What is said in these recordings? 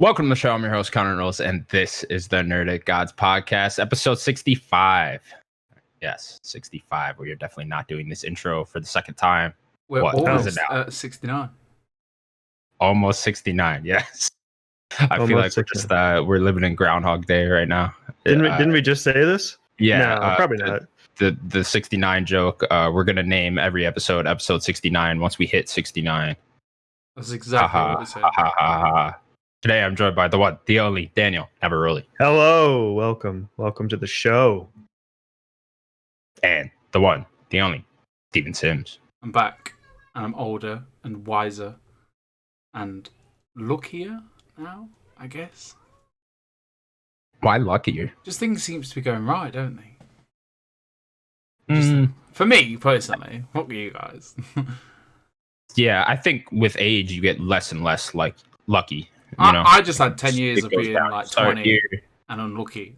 Welcome to the show. I'm your host, Connor Knowles, and this is the Nerdic Gods Podcast, episode 65. Yes, 65. We are definitely not doing this intro for the second time. We're What almost is it now? at 69. Almost 69, yes. I feel like Almost we're living in Groundhog Day right now. Didn't we just say this? Yeah. No, probably not. The 69 joke, we're going to name every episode 69 once we hit 69. That's exactly what we said. Today I'm joined by the one, the only, Daniel Navaroli. Hello, welcome to the show. And the one, the only, Steven Sims. I'm back, and I'm older and wiser and luckier now, I guess. Why luckier? Just things seems to be going right, don't they? For me, personally. Fuck you guys. Yeah, I think with age, you get less and less lucky. I just had 10 years of being down. like 20 and unlucky.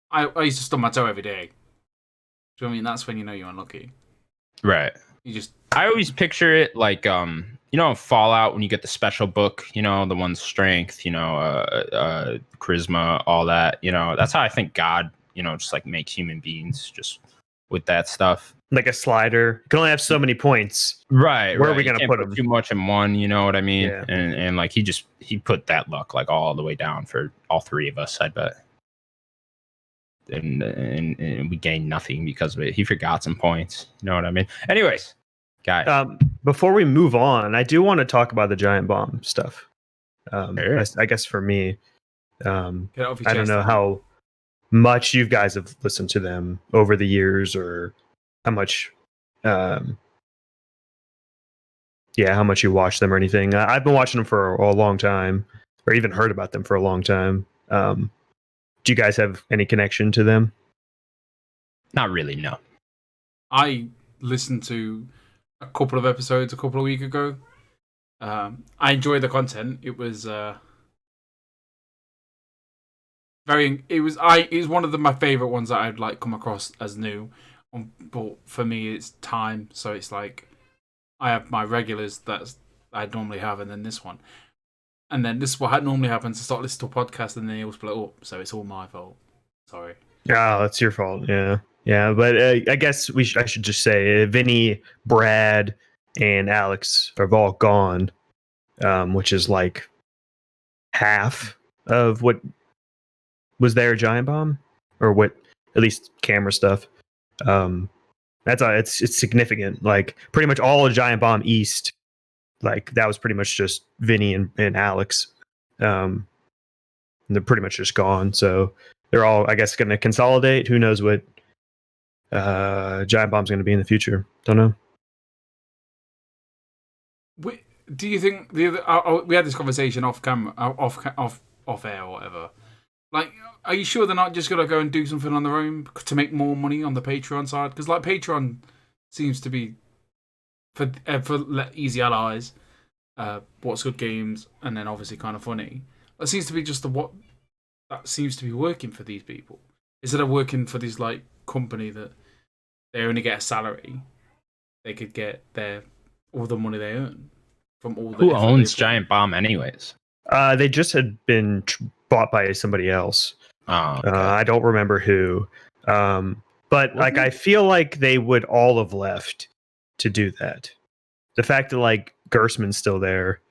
I used to stub my toe every day. Do you know what I mean? That's when you know you're unlucky. Right. I always picture it like Fallout when you get the special book, the one's strength, charisma, all that. That's how I think God, just like makes human beings just with that stuff. Like a slider. You can only have so many points. Right. Where are we going to put them? Too much in one, you know what I mean? Yeah. And like he put that luck like all the way down for all three of us, I bet. And we gained nothing because of it. He forgot some points. You know what I mean? Anyways, guys. Before we move on, I do want to talk about the giant bomb stuff. Sure. I guess for me, Get it off your I don't chest, know then. how much you guys have listened to them over the years, or how much, how much you watch them or anything. I've been watching them for a long time, or even heard about them for a long time. Do you guys have any connection to them? Not really, no. I listened to a couple of episodes a couple of weeks ago. I enjoyed the content. It was it was one of my favorite ones that I'd like come across as new. But for me, it's time. So it's like I have my regulars that I'd normally have, and then this one. And then this is what normally happens. I start listening to a podcast, and then they all split up. So it's all my fault. Sorry. Yeah, that's your fault. Yeah. But I guess I should just say Vinny, Brad, and Alex have all gone, which is like half of what was there. Giant Bomb, or what? At least camera stuff. It's significant. Like pretty much all of Giant Bomb East. Like that was pretty much just Vinny and Alex. And they're pretty much just gone. So they're all, I guess, going to consolidate. Who knows what Giant Bomb's going to be in the future? Don't know. Do you think we had this conversation off camera, off air or whatever? Like, are you sure they're not just going to go and do something on their own to make more money on the Patreon side? Because like Patreon seems to be for easy allies, what's good games, and then obviously kind of funny. That seems to be just that seems to be working for these people instead of working for this like company that they only get a salary. They could get all the money they earn from all. Who owns Giant Bomb, anyways? They just had been bought by somebody else. Oh, okay. I don't remember who. But like, I feel like they would all have left to do that. The fact that like Gersman's still there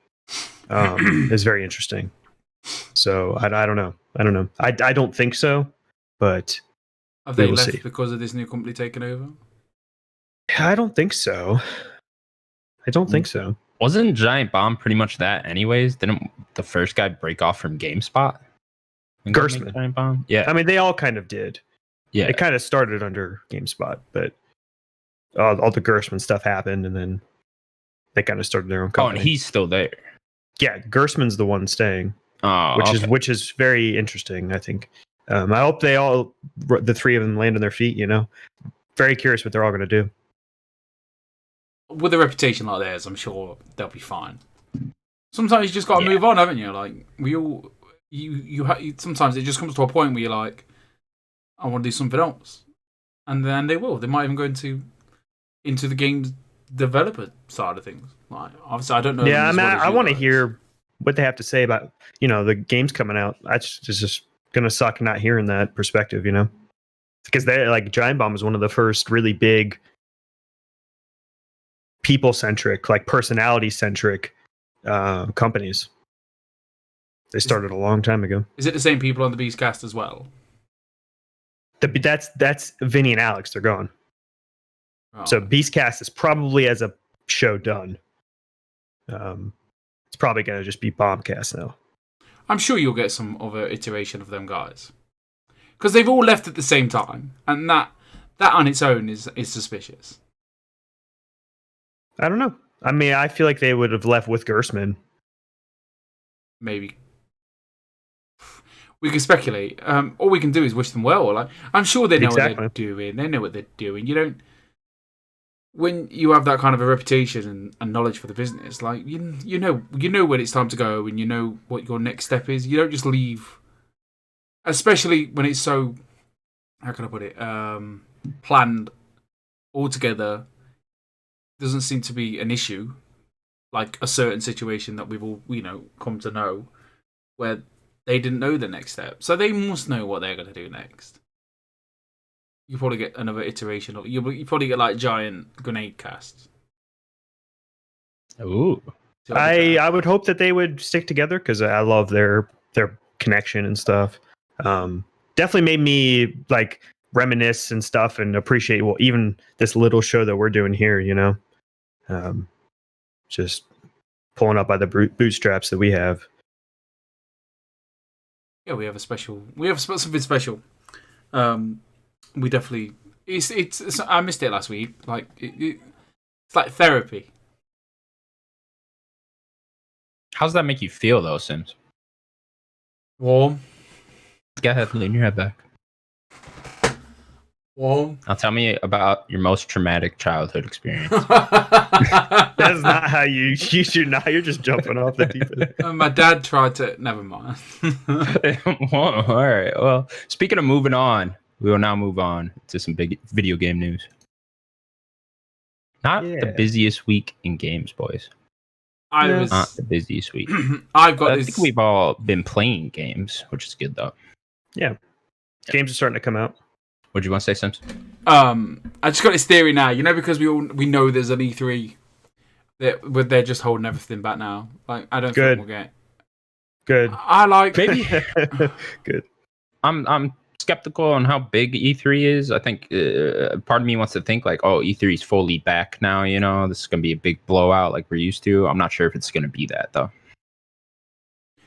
is very interesting. So I don't know. I don't think so, but have they will left see. because of this new company taking over? I don't think so. Wasn't Giant Bomb pretty much that anyways? Didn't the first guy break off from GameSpot? Gersman. Giant Bomb? Yeah. I mean, they all kind of did. Yeah. It kind of started under GameSpot, but all the Gersman stuff happened, and then they kind of started their own company. Oh, and he's still there. Yeah, Gersman's the one staying, Oh, which is very interesting, I think. I hope the three of them land on their feet, Very curious what they're all going to do. With a reputation like theirs, I'm sure they'll be fine. Sometimes you just got to move on, haven't you? Like sometimes it just comes to a point where you're like, I want to do something else, and then they will. They might even go into the games developer side of things. Like, obviously, I don't know. Yeah, I want to hear what they have to say about, the games coming out. That's just gonna suck not hearing that perspective, because they like Giant Bomb is one of the first really big people centric, like personality centric companies. They started a long time ago. Is it the same people on the Beastcast as well? That's Vinny and Alex. They're gone. Oh. So Beastcast is probably as a show done. It's probably going to just be Bombcast now. I'm sure you'll get some other iteration of them guys, because they've all left at the same time, and that on its own is suspicious. I don't know. I mean, I feel like they would have left with Gersman. Maybe. We can speculate. All we can do is wish them well. Like, I'm sure they know what they're doing. They know what they're doing. You don't. When you have that kind of a reputation and knowledge for the business, like you know when it's time to go, and you know what your next step is. You don't just leave, especially when it's so. How can I put it? Planned altogether. Doesn't seem to be an issue, like a certain situation that we've all come to know, where they didn't know the next step, so they must know what they're going to do next. You probably get another iteration of you probably get like giant grenade casts. Ooh, I would hope that they would stick together because I love their connection and stuff. Definitely made me like reminisce and stuff and appreciate even this little show that we're doing here. Just pulling up by the bootstraps that we have. Yeah, we have something special. We definitely. It's. I missed it last week. Like it's like therapy. How does that make you feel, though, Sims? Warm. Go ahead, lean your head back. Warm. Now tell me about your most traumatic childhood experience. That's not how you should not. You're just jumping off the deep end. My dad tried to. Never mind. All right. Well, speaking of moving on, we will now move on to some big video game news. Not the busiest week in games, boys. Not the busiest week. I think we've all been playing games, which is good though. Yeah. Games are starting to come out. What do you want to say, Sims? I just got this theory now. Because we know there's an E3. They're just holding everything back now. Like I don't think we'll get. Good. I like maybe. Good. I'm skeptical on how big E3 is. I think part of me wants to think like, oh, E3 is fully back now. This is going to be a big blowout like we're used to. I'm not sure if it's going to be that though.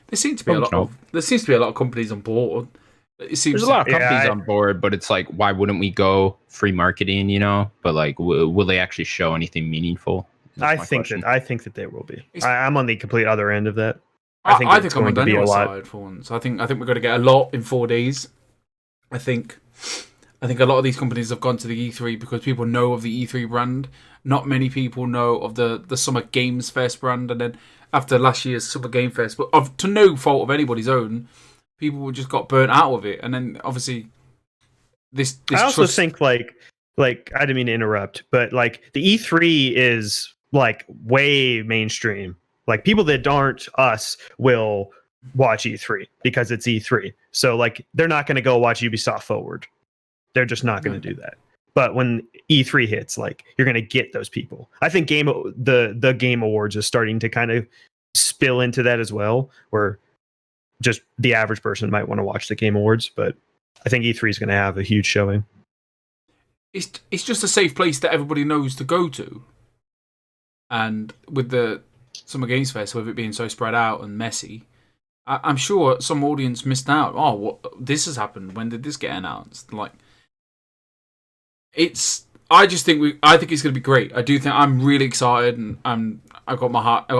There seems to be a lot of companies on board. There's a lot of companies on board, but it's like, why wouldn't we go free marketing? But like, will they actually show anything meaningful? I think that there will be. I'm on the complete other end of that. I think I'm on Daniel's side for once. I think we're going to get a lot in 4 days. I think a lot of these companies have gone to the E3 because people know of the E3 brand. Not many people know of the Summer Games Fest brand, and then after last year's Summer Game Fest, but to no fault of anybody's own, people just got burnt out of it. And then obviously this I also think like I didn't mean to interrupt, but like the E3 is like way mainstream. Like people that aren't us will watch E3 because it's E3. So like they're not going to go watch Ubisoft Forward. They're just not going to do that. But when E3 hits, like you're going to get those people. I think the Game Awards is starting to kind of spill into that as well, where just the average person might want to watch the Game Awards, but I think E3 is going to have a huge showing. It's just a safe place that everybody knows to go to. And with the Summer Games Fest, with it being so spread out and messy, I'm sure some audience missed out. Oh, what this has happened? When did this get announced? Like, I think it's going to be great. I do think I'm really excited, and I've got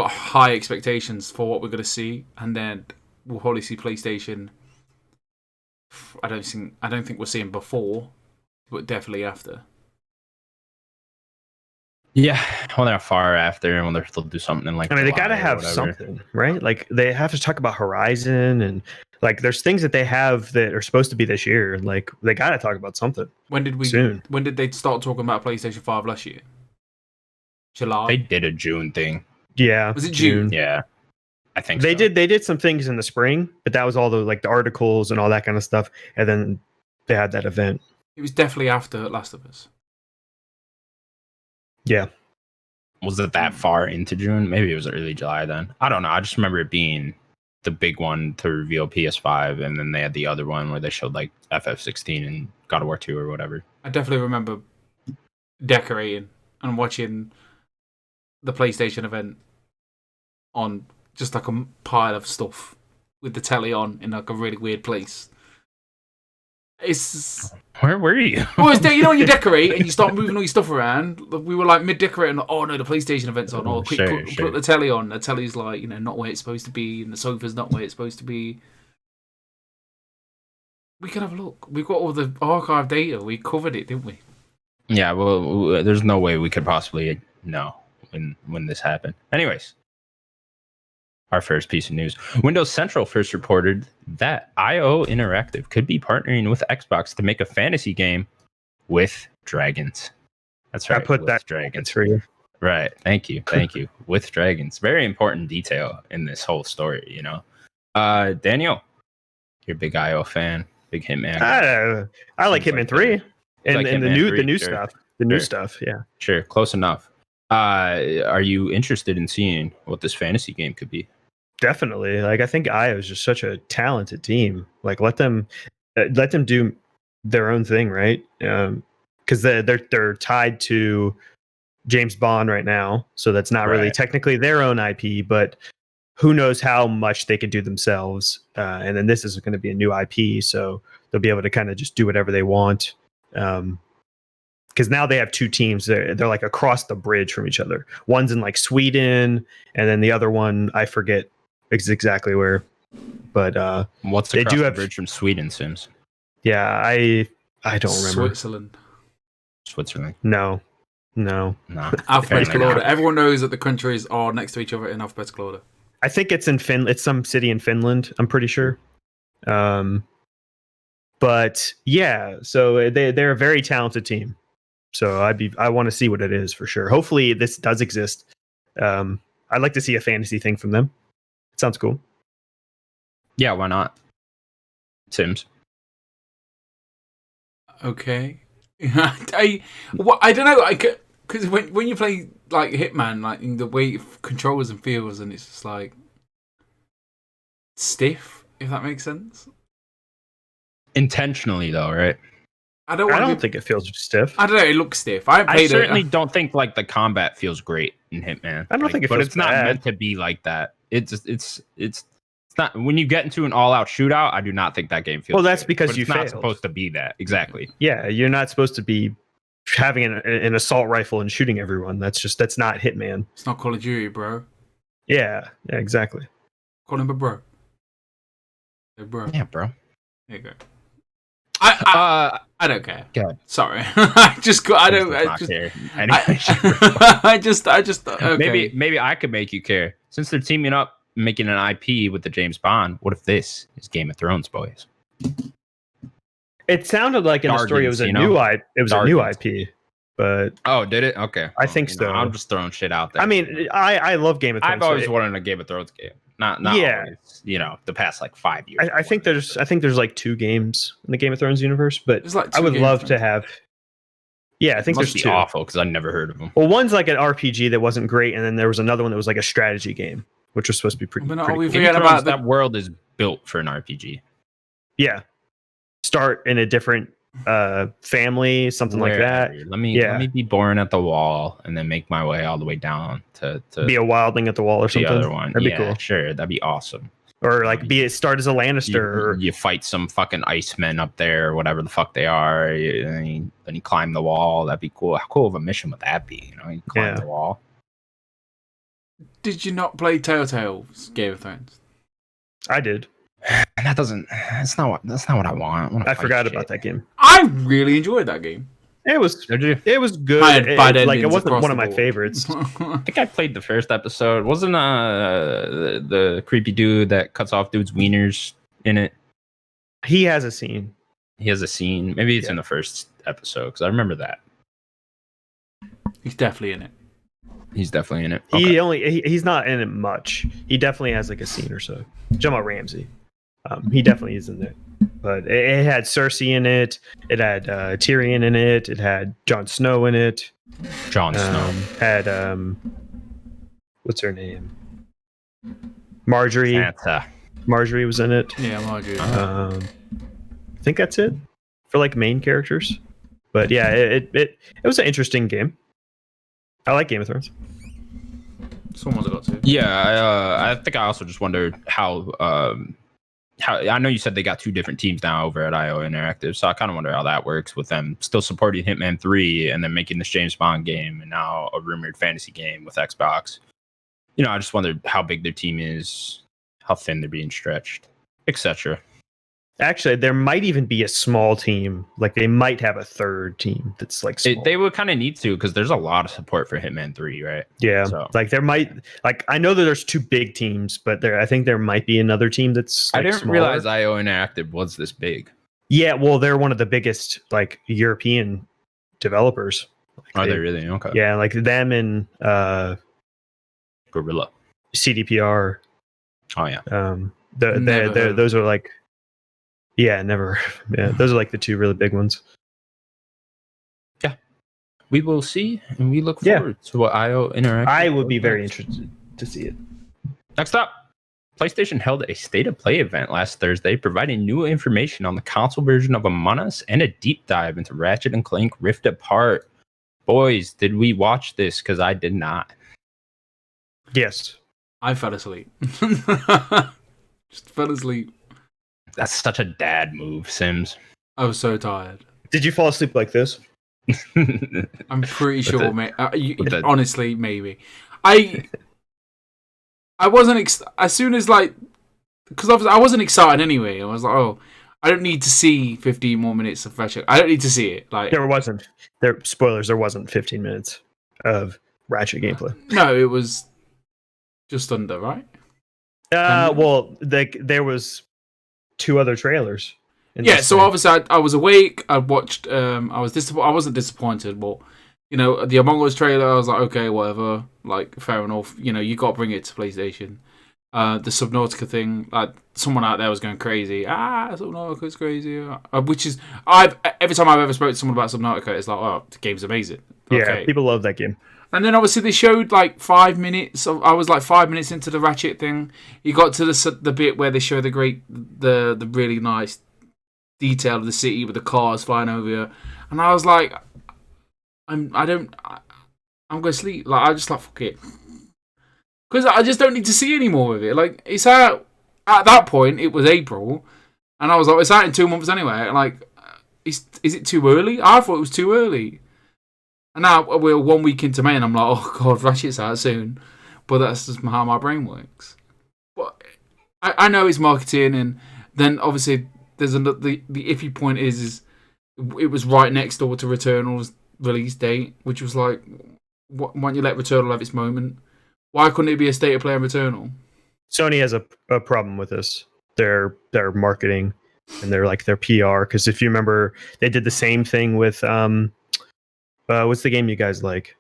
high expectations for what we're going to see, and then we'll probably see PlayStation. I don't think we'll see them before, but definitely after. Yeah, well, they're far after, and they'll do something in like. I mean, they got to have something, right? Like they have to talk about Horizon, and like there's things that they have that are supposed to be this year. Like they got to talk about something. When did they start talking about PlayStation 5 last year? July. They did a June thing. Yeah, was it June? Yeah. I think They so. did some things in the spring, but that was all the articles and all that kind of stuff, and then they had that event. It was definitely after Last of Us. Yeah. Was it that far into June? Maybe it was early July then. I don't know. I just remember it being the big one to reveal PS5, and then they had the other one where they showed like FF16 and God of War 2 or whatever. I definitely remember decorating and watching the PlayStation event on just like a pile of stuff with the telly on in like a really weird place. It's Where were you? well, it's when you decorate and you start moving all your stuff around. We were like mid decorating. Like, oh no, the PlayStation event's on. Oh, quick, put the telly on. The telly's like not where it's supposed to be, and the sofa's not where it's supposed to be. We can have a look. We've got all the archive data. We covered it, didn't we? Yeah. Well, there's no way we could possibly know when this happened. Anyways. Our first piece of news. Windows Central first reported that IO Interactive could be partnering with Xbox to make a fantasy game with dragons. That's right. I put that dragons for you. Right. Thank you. With dragons. Very important detail in this whole story, Daniel, you're a big IO fan, big Hitman. I like Hitman 3 and like the Hitman new 3, the new sure. stuff. The new stuff, yeah. Sure, close enough. Are you interested in seeing what this fantasy game could be? Definitely. I think IO is just such a talented team. Let them do their own thing, right? Because they're tied to James Bond right now, so that's not really technically their own IP, but who knows how much they could do themselves. And then this is going to be a new IP, so they'll be able to kind of just do whatever they want. Because now they have two teams. They're like across the bridge from each other. One's in like Sweden, and then the other one I forget exactly where. But what's across the bridge from Sweden, Sims? Yeah, I don't remember. Switzerland. No. Alphabetical order. Everyone knows that the countries are next to each other in alphabetical order. I think it's in It's some city in Finland. I'm pretty sure. But yeah, so they're a very talented team. So I want to see what it is for sure. Hopefully this does exist. I'd like to see a fantasy thing from them. It sounds cool. Yeah, why not? Sims. Okay. I don't know. Because when you play like Hitman, like in the way it controls and feels, and it's just like stiff, if that makes sense. Intentionally, though, right? I don't think it feels stiff. I don't know. It looks stiff. I certainly don't think like the combat feels great in Hitman. I don't think it feels but it's not meant to be like that. It's not. When you get into an all-out shootout, I do not think that game feels. Well, that's good, because it's not supposed to be that. Exactly. Yeah, you're not supposed to be having an assault rifle and shooting everyone. That's not Hitman. It's not Call of Duty, bro. Yeah, exactly. Call him a bro. Hey, bro. Yeah, bro. There you go. I don't care. Sorry. I just care. Anyway, okay. Maybe I could make you care. Since they're teaming up, making an IP with the James Bond, what if this is Game of Thrones, boys? It sounded like in the story it was a new IP, but oh, did it? Okay, I think so. I'm just throwing shit out there. I mean, I love Game of Thrones. I've always wanted a Game of Thrones game. Not always, the past like 5 years. I think there's like 2 games in the Game of Thrones universe, but like I would love to have. Yeah, I think there's 2. Awful because I never heard of them. Well, one's like an RPG that wasn't great, and then there was another one that was like a strategy game, which was supposed to be pretty. Game of Thrones, that world is built for an RPG. Yeah, start in a different family, something like that. Let me be born at the wall and then make my way all the way down to be a wildling at the wall or something. The other one, that'd be cool. Sure, that'd be awesome. Or like start as a Lannister. You fight some fucking icemen up there, or whatever the fuck they are. Then you climb the wall. That'd be cool. How cool of a mission would that be? You climb the wall. Did you not play Telltale's Game of Thrones? I did. That's not what I want. I forgot about that game. I really enjoyed that game. It was good. It wasn't one of my favorites. I think I played the first episode. Wasn't the creepy dude that cuts off dudes' wieners in it? He has a scene. Maybe it's in the first episode because I remember that. He's definitely in it. He's definitely in it. Okay. He's not in it much. He definitely has like a scene or so. Jamal Ramsey. He definitely is in there. But it had Cersei in it. It had Tyrion in it. It had Jon Snow in it. Jon Snow. Had what's her name? Marjorie. Sansa. Marjorie was in it. Yeah, Marjorie. I think that's it for like main characters. But yeah, it was an interesting game. I like Game of Thrones. Someone's got to. Yeah, I think I also just wondered how I know you said they got 2 different teams now over at IO Interactive, so I kind of wonder how that works with them still supporting Hitman 3 and then making this James Bond game and now a rumored fantasy game with Xbox. You know, I just wondered how big their team is, how thin they're being stretched, etc. Actually, there might even be a small team. Like they might have a third team that's like small. They would kind of need to because there's a lot of support for Hitman 3, right? Yeah, So. like there might, like I know that there's 2 big teams, but I think there might be another team that's. Like, I didn't smaller. realize IO Interactive was this big. Yeah, well, they're one of the biggest like European developers. Like, Are they really? Okay. Yeah, like them and Gorilla. CDPR. Oh yeah. Those are like. Yeah, never. Yeah, those are like the 2 really big ones. Yeah, we will see, and we look forward to what IO Interactive. I would be very interested to see it. Next up, PlayStation held a State of Play event last Thursday, providing new information on the console version of Among Us and a deep dive into Ratchet and Clank Rift Apart. Boys, did we watch this? Because I did not. Yes, I fell asleep. Just fell asleep. That's such a dad move, Sims. I was so tired. Did you fall asleep like this? I'm pretty sure, mate. Honestly, maybe. I wasn't as soon as like, because I wasn't excited anyway. I was like, oh, I don't need to see 15 more minutes of Ratchet. I don't need to see it. Like there wasn't. Spoilers. There wasn't 15 minutes of Ratchet gameplay. No, it was just under, right? Well, there was 2 other trailers. Yeah, so obviously I was awake. I watched. I wasn't disappointed. Well, you know, the Among Us trailer. I was like, okay, whatever. Like, fair enough. You know, you got to bring it to PlayStation. The Subnautica thing. Like, someone out there was going crazy. Subnautica's crazy. Which is every time I've ever spoken to someone about Subnautica, it's like, oh, the game's amazing. Okay. Yeah, people love that game. And then obviously they showed like 5 minutes. I was like 5 minutes into the Ratchet thing. You got to the bit where they show the really nice detail of the city with the cars flying over you, and I was like, I'm going to sleep. Like I just like fuck it, because I just don't need to see any more of it. Like it's out at that point. It was April, and I was like, it's out in 2 months anyway. Like, is it too early? I thought it was too early. And now we're 1 week into May, and I'm like, oh god, Ratchet's out soon. But that's just how my brain works. But I know it's marketing, and then obviously there's the iffy point is it was right next door to Returnal's release date, which was like, why don't you let Returnal have its moment? Why couldn't it be a state of play on Returnal? Sony has a problem with this. Their marketing and their PR. Because if you remember, they did the same thing with what's the game you guys like?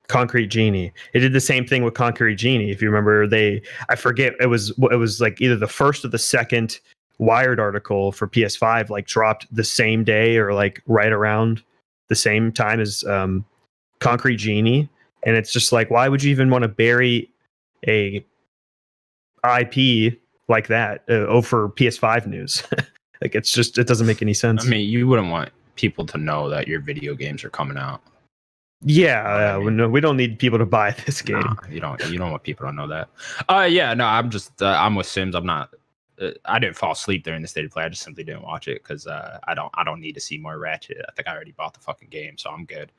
Concrete Genie. It did the same thing with Concrete Genie. If you remember, I forget, it was like either the first or the second Wired article for PS5 like dropped the same day or like right around the same time as Concrete Genie, and it's just like, why would you even want to bury a IP like that over PS5 news? Like it doesn't make any sense. I mean, you wouldn't want people to know that your video games are coming out. Yeah, we don't need people to buy this game. Nah, you don't want people to know that. Yeah, no, I'm just I'm with Sims. I'm not. I didn't fall asleep during the state of play. I just simply didn't watch it because I don't need to see more Ratchet. I think I already bought the fucking game, so I'm good.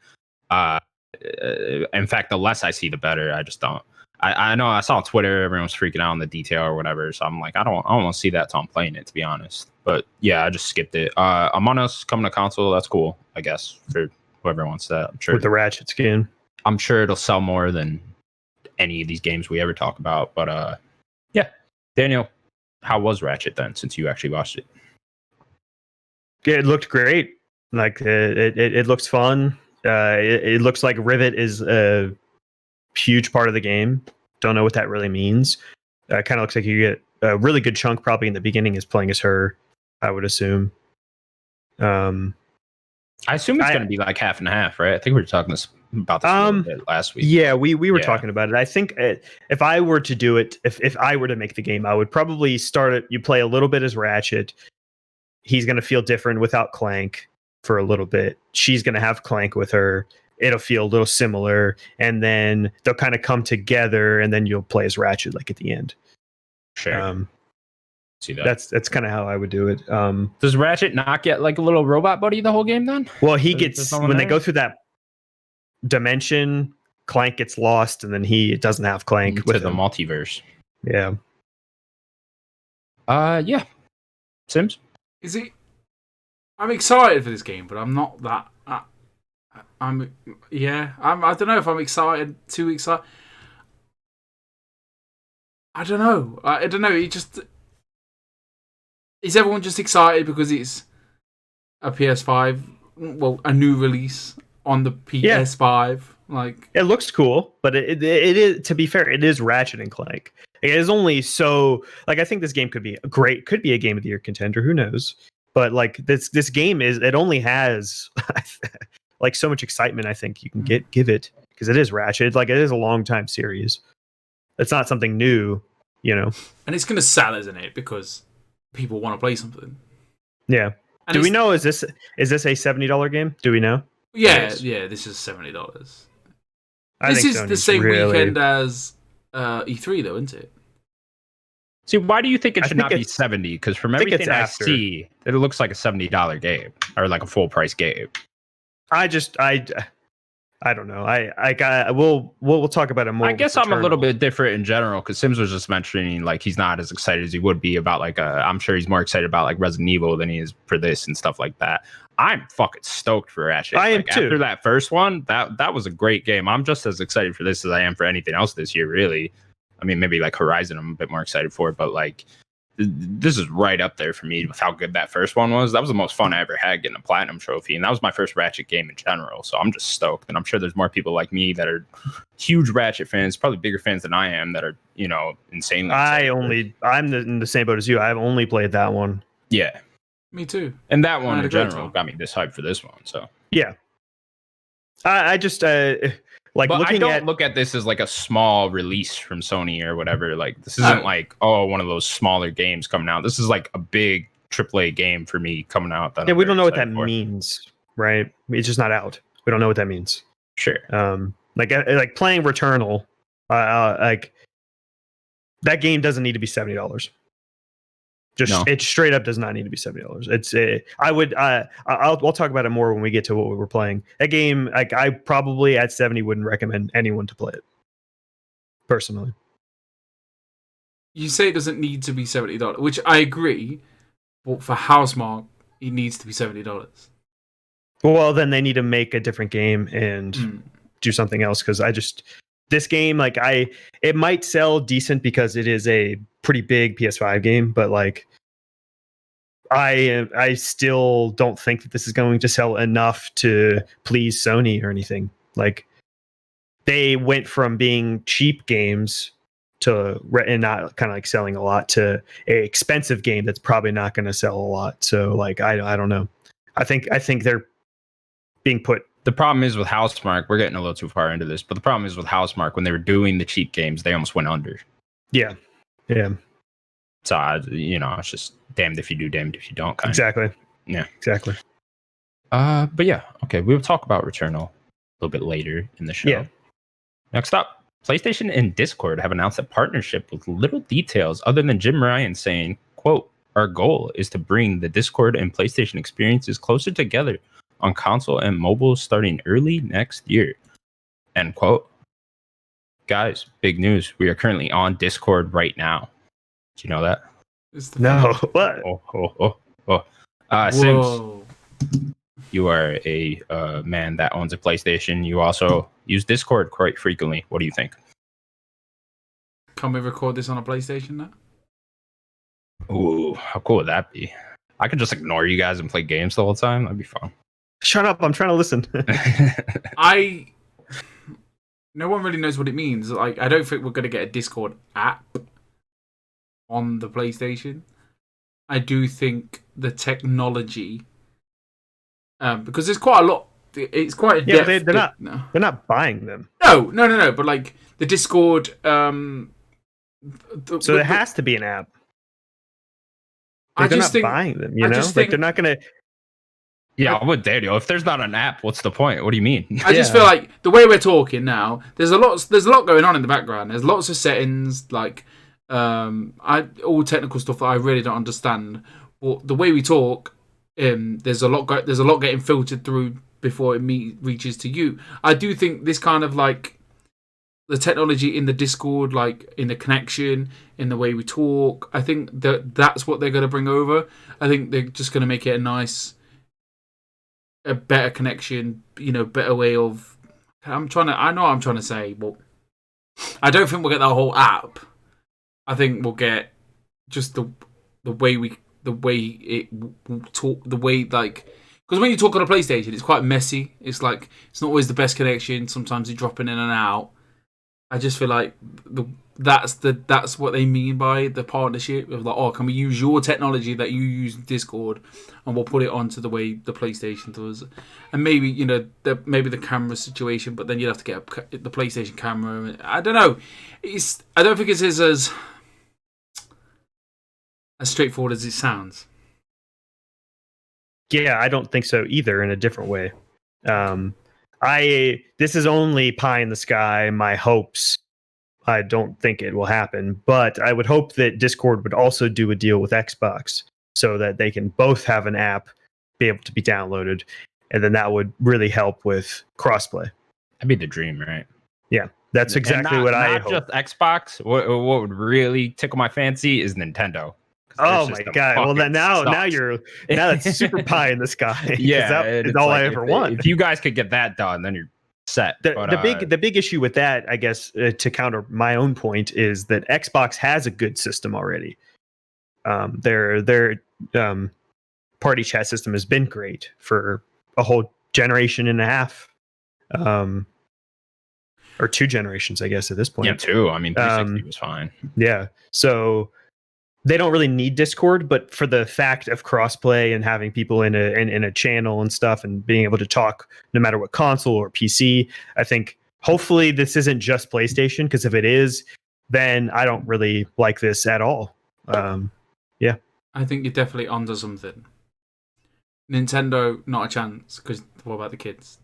In fact, the less I see, the better. I just don't. I know I saw on Twitter everyone's freaking out on the detail or whatever, so I'm like, I don't want to see that till I'm playing it, to be honest. But yeah, I just skipped it. Among Us coming to console, that's cool, I guess, for whoever wants that. I'm sure with the Ratchet skin. I'm sure it'll sell more than any of these games we ever talk about. But yeah, Daniel, how was Ratchet then, since you actually watched it? It looked great. Like it looks fun. It looks like Rivet is a huge part of the game. Don't know what that really means. Kind of looks like you get a really good chunk probably in the beginning is playing as her, I would assume. I assume it's going to be like half and half, right? I think we were talking about this a little bit last week. Yeah, we were talking about it. I think if I were to do it, if I were to make the game, I would probably start it. You play a little bit as Ratchet. He's going to feel different without Clank for a little bit. She's going to have Clank with her. It'll feel a little similar. And then they'll kind of come together, and then you'll play as Ratchet like at the end. Sure. See that. That's kind of how I would do it. Does Ratchet not get like a little robot buddy the whole game then? Well, he gets when they go through that dimension, Clank gets lost, and then he doesn't have Clank with the multiverse. Yeah. Yeah. Sims? Is it? I'm excited for this game, but I'm not that. I don't know if I'm excited. Too excited. I don't know. It just. Is everyone just excited because it's a PS5? Well, a new release on the PS5. Like it looks cool, but it is, to be fair, it is Ratchet and Clank. It is only so like I think this game could be a game of the year contender. Who knows? But like this game it only has like so much excitement. I think you can give it because it is Ratchet. Like it is a long time series. It's not something new, you know. And it's gonna sell, isn't it? Because people want to play something. Yeah. And do we know is this a $70 game? Do we know? Yeah, this is $70. This is the same weekend as E3 though, isn't it? See, why do you think it should not be 70? Because from everything I see, it looks like a $70 game or like a full price game. I don't know. We'll talk about it more. I guess I'm a little bit different in general because Sims was just mentioning like he's not as excited as he would be about like I'm sure he's more excited about like Resident Evil than he is for this and stuff like that. I'm fucking stoked for Ratchet. I am too. After that first one, that was a great game. I'm just as excited for this as I am for anything else this year, really. I mean, maybe like Horizon, I'm a bit more excited for, but like this is right up there for me with how good that first one was. That was the most fun I ever had getting a platinum trophy, and that was my first Ratchet game in general. So I'm just stoked, and I'm sure there's more people like me that are huge Ratchet fans, probably bigger fans than I am, that are insanely. I'm in the same boat as you. I've only played that one. Yeah, me too. And that one in general got me this hyped for this one. So yeah, I just like but looking I don't look at this as like a small release from Sony or whatever. Like this isn't like one of those smaller games coming out. This is like a big AAA game for me coming out. Yeah, we don't know what that means, right? It's just not out. We don't know what that means. Sure. Like playing Returnal, like that game doesn't need to be $70. It straight up does not need to be $70. We'll talk about it more when we get to what we were playing. That game, like I probably at 70 wouldn't recommend anyone to play it. Personally. You say it doesn't need to be $70, which I agree. But for Housemarque, it needs to be $70. Well, then they need to make a different game and do something else because this game, like it might sell decent because it is a pretty big PS5 game, but like I still don't think that this is going to sell enough to please Sony or anything. Like they went from being cheap games and not kind of like selling a lot to an expensive game that's probably not going to sell a lot. So like I don't know. I think they're being put. The problem is with Housemarque, we're getting a little too far into this, but the problem is with Housemarque, when they were doing the cheap games, they almost went under. Yeah. Yeah. So, it's just damned if you do, damned if you don't. Exactly. Yeah. Exactly. But yeah, okay. We'll talk about Returnal a little bit later in the show. Yeah. Next up, PlayStation and Discord have announced a partnership with little details other than Jim Ryan saying, quote, "Our goal is to bring the Discord and PlayStation experiences closer together on console and mobile starting early next year." End quote. Guys, big news. We are currently on Discord right now. Do you know that? No. What? Sims, you are a man that owns a PlayStation. You also use Discord quite frequently. What do you think? Can we record this on a PlayStation now? Ooh, how cool would that be? I could just ignore you guys and play games the whole time. That'd be fun. Shut up! I'm trying to listen. No one really knows what it means. Like, I don't think we're going to get a Discord app on the PlayStation. I do think the technology, because there's quite a lot. It's quite a depth. They're not buying them. No. But like the Discord. So there has to be an app. Like, they're not buying them. You know, like they're not going to. Yeah, what they do? If there's not an app, what's the point? What do you mean? I just feel like the way we're talking now, there's a lot going on in the background. There's lots of settings, like all technical stuff that I really don't understand. But the way we talk, there's a lot getting filtered through before it reaches to you. I do think this kind of like the technology in the Discord, like in the connection, in the way we talk, I think that's what they're going to bring over. I think they're just going to make it a better connection, better way of. I know what I'm trying to say, but I don't think we'll get that whole app. I think we'll get just the way it talk, the way like, because when you talk on a PlayStation, it's quite messy. It's like it's not always the best connection. Sometimes you're dropping in and out. I just feel like that's what they mean by the partnership. Of like, oh, can we use your technology that you use in Discord, and we'll put it onto the way the PlayStation does, and maybe maybe the camera situation, but then you'd have to get the PlayStation camera. I don't know. I don't think it's as straightforward as it sounds. Yeah, I don't think so either. In a different way. This is only pie in the sky, my hopes. I don't think it will happen, but I would hope that Discord would also do a deal with Xbox so that they can both have an app be able to be downloaded, and then that would really help with crossplay. That'd be the dream, right? Yeah, that's exactly what I hope. Not just Xbox. What would really tickle my fancy is Nintendo. Oh my god! Well, then now that's super pie in the sky. Yeah, that is all I ever want. If you guys could get that done, then you're set. The big issue with that, I guess, to counter my own point, is that Xbox has a good system already. Their party chat system has been great for a whole generation and a half, or 2 generations, I guess, at this point. Yeah, 2. I mean, 360 was fine. Yeah, so. They don't really need Discord, but for the fact of crossplay and having people in a channel and stuff and being able to talk no matter what console or PC, I think hopefully this isn't just PlayStation, because if it is, then I don't really like this at all. Yeah. I think you're definitely onto something. Nintendo, not a chance, because what about the kids?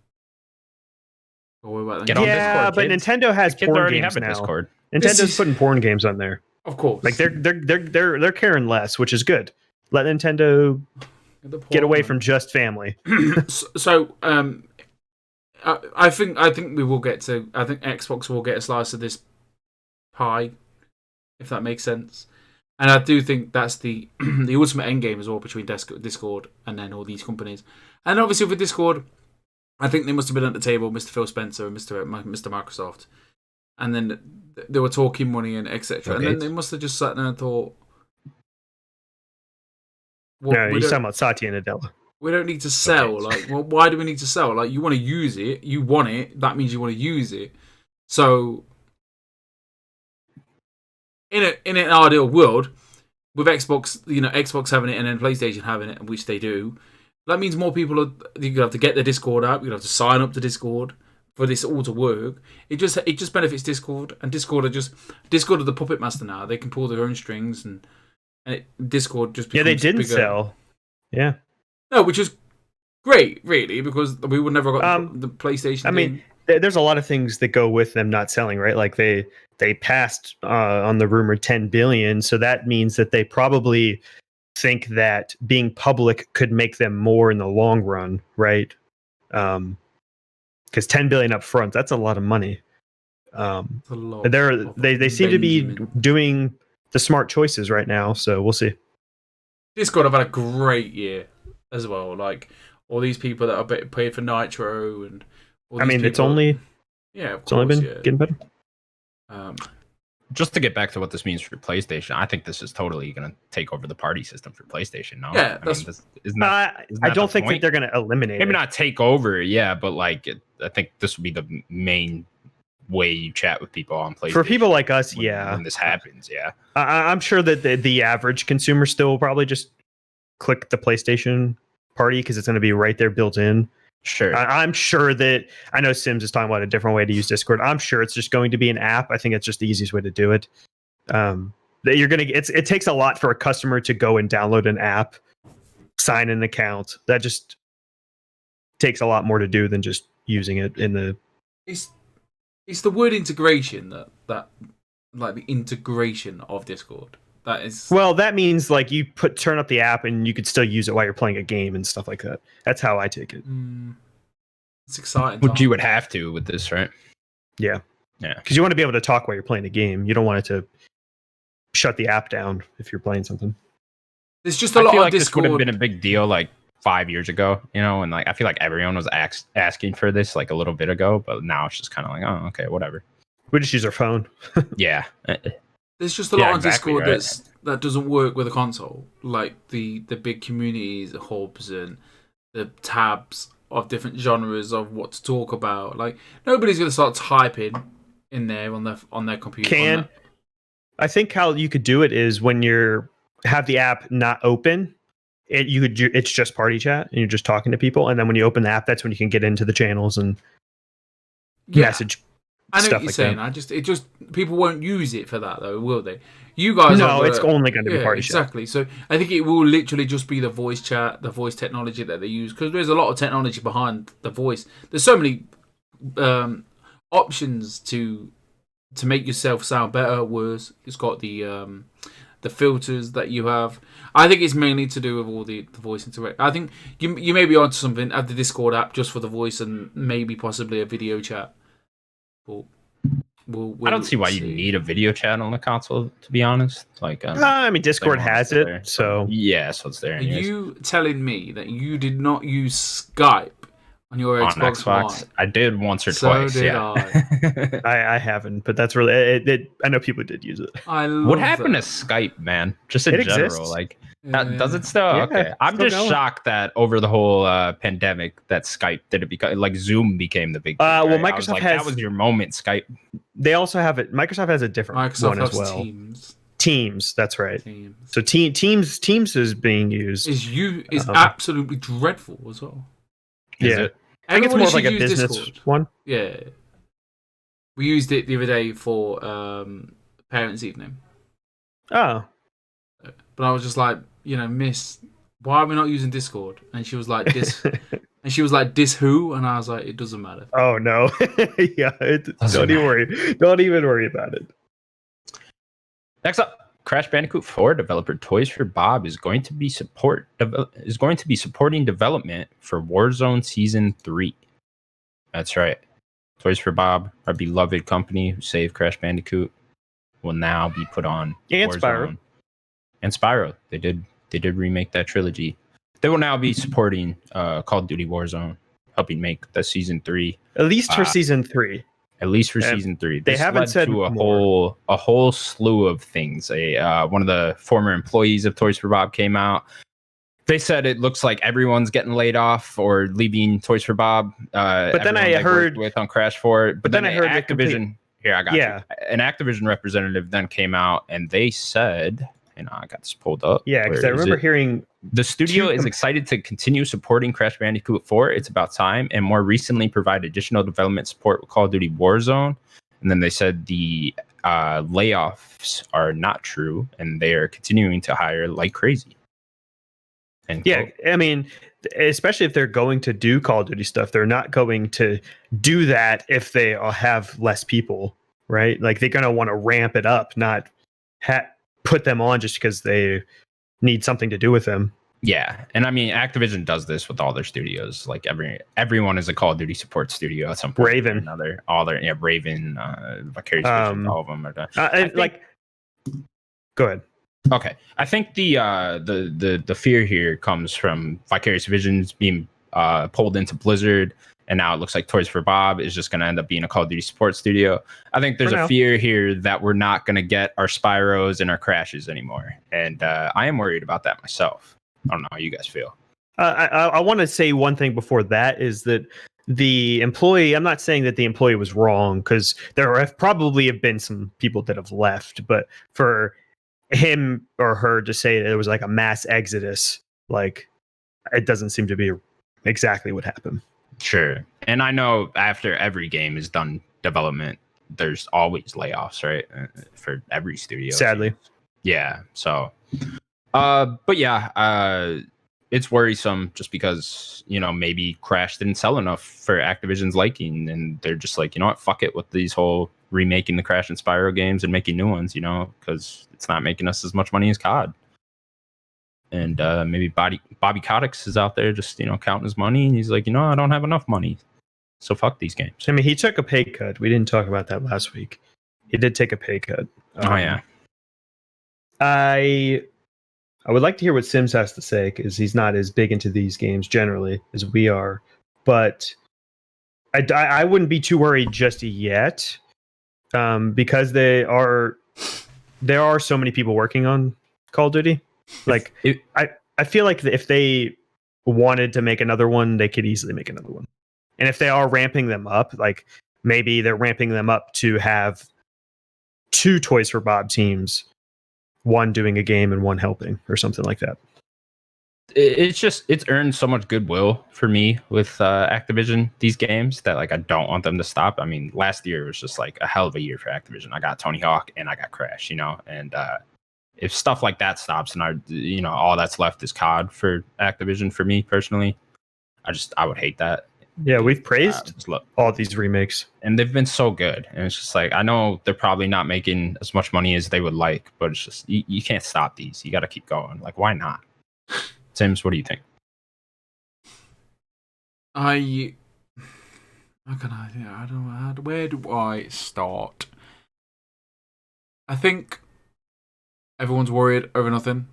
Or what about Get on Discord, but kids. Nintendo has kids porn already games have a now. Discord. Nintendo's putting porn games on there. Of course, like they're caring less, which is good. Let Nintendo get away from just family. So, I think we will get to. I think Xbox will get a slice of this pie, if that makes sense. And I do think that's the ultimate end game as well between Discord and then all these companies. And obviously with Discord, I think they must have been at the table, Mr. Phil Spencer and Mr. Microsoft. And then they were talking money and etc. And then they must have just sat there and thought, well, you're talking about Satya Nadella. We don't need to sell. Like, well, why do we need to sell? Like, you want to use it, you want it. That means you want to use it. So, in an ideal world, with Xbox, Xbox having it and then PlayStation having it, which they do, that means more people are. You have to get the Discord app. You have to sign up to Discord for this all to work. It just benefits Discord, and Discord are the puppet master now. They can pull their own strings, and Discord just becomes they didn't bigger. sell. Yeah. No, which is great, really, because we would never got the PlayStation. I mean, there's a lot of things that go with them not selling, right? Like they passed on the rumored 10 billion, so that means that they probably think that being public could make them more in the long run, right? Because 10 billion up front, that's a lot of money. They seem to be doing the smart choices right now, so we'll see. Discord have had a great year as well. Like all these people that are paid for Nitro, and all these it's only of course, only been getting better. just to get back to what this means for PlayStation, I think this is totally going to take over the party system for PlayStation. No, Yeah, I mean, isn't I that don't the think that point? they're going to eliminate Maybe it. not take over, yeah, but like I think this will be the main way you chat with people on PlayStation For people like us, when this happens. Yeah, I'm sure that the average consumer still will probably just click the PlayStation party because it's going to be right there built in. sure. I'm sure that I know Sims is talking about a different way to use Discord. I'm sure it's just going to be an app. I think it's just the easiest way to do it. That you're gonna it takes a lot for a customer to go and download an app, sign an account. That just takes a lot more to do than just using it in the. It's the word integration that like the integration of Discord. That is Well, that means like you turn up the app and you could still use it while you're playing a game and stuff like that. That's how I take it. it's exciting. Which you would have to with this, right? Yeah. Yeah. Because you want to be able to talk while you're playing a game. You don't want it to shut the app down if you're playing something. There's just a I lot feel of like this would Discord. have been a big deal like 5 years ago, and like I feel like everyone was asking for this like a little bit ago, but now it's just kind of like, oh, okay, whatever. We just use our phone. Yeah. There's just a Yeah, lot on exactly, Discord right. that doesn't work with a console, like the big communities, hubs, and the tabs of different genres of what to talk about. Like nobody's gonna start typing in there on their computer. I think how you could do it is when you're have the app not open, it's just party chat and you're just talking to people, and then when you open the app, that's when you can get into the channels and message. I know stuff what you're like saying. that. It just people won't use it for that though, will they? You guys, No, it's only going to be party chat. exactly. So I think it will literally just be the voice chat, the voice technology that they use, because there's a lot of technology behind the voice. There's so many options to make yourself sound better, worse. It's got the filters that you have. I think it's mainly to do with all the voice interaction. I think you may be onto something. Add the Discord app just for the voice and maybe possibly a video chat. I don't see why you need a video chat on the console, to be honest. Like, I mean, Discord has it, there. so Yeah, so it's there. Are anyways. you telling me that you did not use Skype on your On Xbox Xbox? One? I did once or So twice. did Yeah. I haven't, but that's really. I know people did use it. I love What happened that. to Skype, man? Just in It general, exists. like. Yeah. Does it still? Yeah, Okay. I'm still just going. shocked that over the whole pandemic that Skype didn't become like Zoom became the big thing. Well, right? I was Microsoft like, has- that was your moment, Skype. They also have it. Microsoft has a different Microsoft one has as well. Teams. Teams, that's right. Teams. So Teams is being used. Is absolutely dreadful as well. Is Yeah. it? I think it's Everybody more of like should a use business Discord. one. Yeah. We used it the other day for parents' evening, Oh, but I was just like, Miss, why are we not using Discord? And she was like, "Dis," and she was like, "Dis who?" And I was like, "It doesn't matter." oh no. Yeah. Don't even worry. Don't even worry about it. Next up, Crash Bandicoot 4 developer Toys for Bob is going to be supporting development for Warzone Season 3. That's right. Toys for Bob, our beloved company who saved Crash Bandicoot, will now be put on And Warzone. Spyro. And Spyro. They did remake that trilogy. They will now be supporting Call of Duty Warzone, helping make the Season 3. At least for season 3. At least for And Season 3. they This haven't led said to a more. whole slew of things. One of the former employees of Toys for Bob came out. They said it looks like everyone's getting laid off or leaving Toys for Bob. But then everyone I they worked heard with on Crash 4. But then I heard the Activision. Here, I got Yeah. you. An Activision representative then came out and they said, I got this pulled up. Yeah, because Where I is remember it? hearing. The studio Two is excited to continue supporting Crash Bandicoot 4. It's about time, and more recently provide additional development support with Call of Duty Warzone. And then they said the layoffs are not true, and they are continuing to hire like crazy. And Yeah, I mean, especially if they're going to do Call of Duty stuff, they're not going to do that if they have less people, right? Like they're going to want to ramp it up, not put them on just because they need something to do with them. Yeah, and I mean, Activision does this with all their studios. Like everyone is a Call of Duty support studio at some point. Raven. Or another, all their Raven, Vicarious Visions, all of them are done. Go ahead. Okay, I think the fear here comes from Vicarious Visions being pulled into Blizzard, and now it looks like Toys for Bob is just going to end up being a Call of Duty support studio. I think there's a fear here that we're not going to get our Spyros and our Crashes anymore, and I am worried about that myself. I don't know how you guys feel. I want to say one thing before that is that the employee, I'm not saying that the employee was wrong, because there have probably been some people that have left, but for him or her to say that it was like a mass exodus, like, it doesn't seem to be exactly what happened. Sure. And I know after every game is done development, there's always layoffs, right? For every studio. Sadly. Yeah. So, but yeah, it's worrisome just because, maybe Crash didn't sell enough for Activision's liking. And they're just like, you know what? Fuck it with these whole remaking the Crash and Spyro games and making new ones, because it's not making us as much money as COD. And maybe Bobby Kotick is out there just, counting his money. And he's like, I don't have enough money. So fuck these games. I mean, he took a pay cut. We didn't talk about that last week. He did take a pay cut. Oh, yeah. I would like to hear what Sims has to say, because he's not as big into these games generally as we are. But I wouldn't be too worried just yet, because there are so many people working on Call of Duty. Like, I feel like if they wanted to make another one, they could easily make another one. And if they are ramping them up, like, maybe they're ramping them up to have 2 Toys for Bob teams, one doing a game and one helping, or something like that. It's earned so much goodwill for me with Activision, these games, that like I don't want them to stop. I mean, last year was just like a hell of a year for Activision. I got Tony Hawk and I got Crash, and if stuff like that stops and all that's left is COD for Activision, for me personally, I would hate that. Yeah, we've praised all these remakes, and they've been so good. And it's just like, I know they're probably not making as much money as they would like, but it's just you can't stop these. You got to keep going. Like, why not? Sims, what do you think? Where do I start? I think everyone's worried over nothing.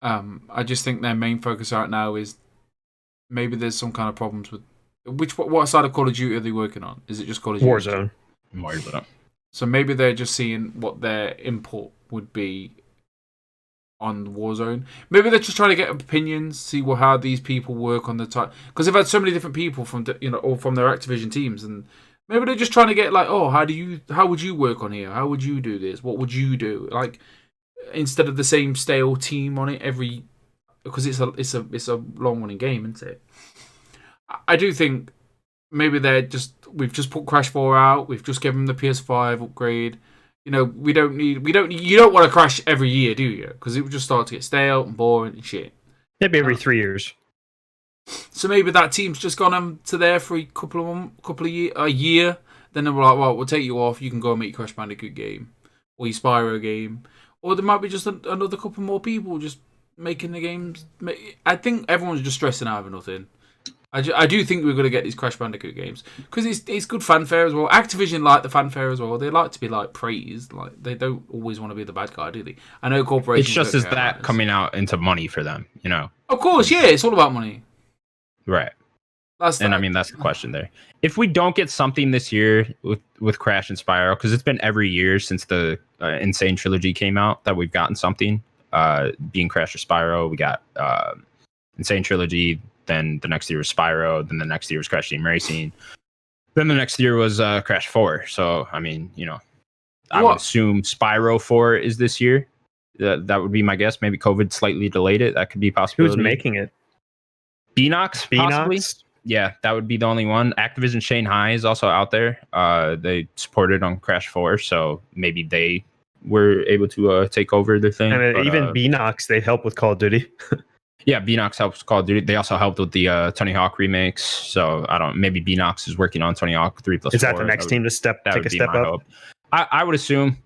I just think their main focus right now is maybe there's some kind of problems with what side of Call of Duty are they working on? Is it just Call of Duty? Warzone. Warzone. So maybe they're just seeing what their input would be on Warzone. Maybe they're just trying to get opinions, see how these people work on the type. Because they've had so many different people from all from their Activision teams, and maybe they're just trying to get like, oh, how would you work on here? How would you do this? What would you do? Like, instead of the same stale team on it because it's a long running game, isn't it? I do think maybe we've just put Crash 4 out. We've just given them the PS5 upgrade. You don't want to Crash every year, do you? Because it would just start to get stale and boring and shit. Maybe every 3 years. So maybe that team's just gone to there for a year. Then they're like, well, we'll take you off. You can go and make your Crash Bandicoot game or your Spyro game, or there might be just another couple more people just making the games. I think everyone's just stressing out over nothing. I do think we're going to get these Crash Bandicoot games because it's good fanfare as well. Activision like the fanfare as well. They like to be like praised. Like, they don't always want to be the bad guy, do they? I know corporations. It's just as that coming out into money for them, Of course, yeah, it's all about money. Right. That's the question there. If we don't get something this year with Crash and Spyro, because it's been every year since the Insane Trilogy came out that we've gotten something, being Crash or Spyro, we got Insane Trilogy. Then the next year was Spyro. Then the next year was Crash Team Racing. Then the next year was Crash 4. So, I mean, I would assume Spyro 4 is this year. That would be my guess. Maybe COVID slightly delayed it. That could be a possibility. Who's making it? Beanox, possibly. Yeah, that would be the only one. Activision Shanghai is also out there. They supported on Crash 4, so maybe they were able to take over the thing. And even Beanox, they help with Call of Duty. Yeah, Beanox helps Call of Duty. They also helped with the Tony Hawk remakes. So maybe Beanox is working on Tony Hawk 3+4. Is that the next team to take a step up? Hope. I would assume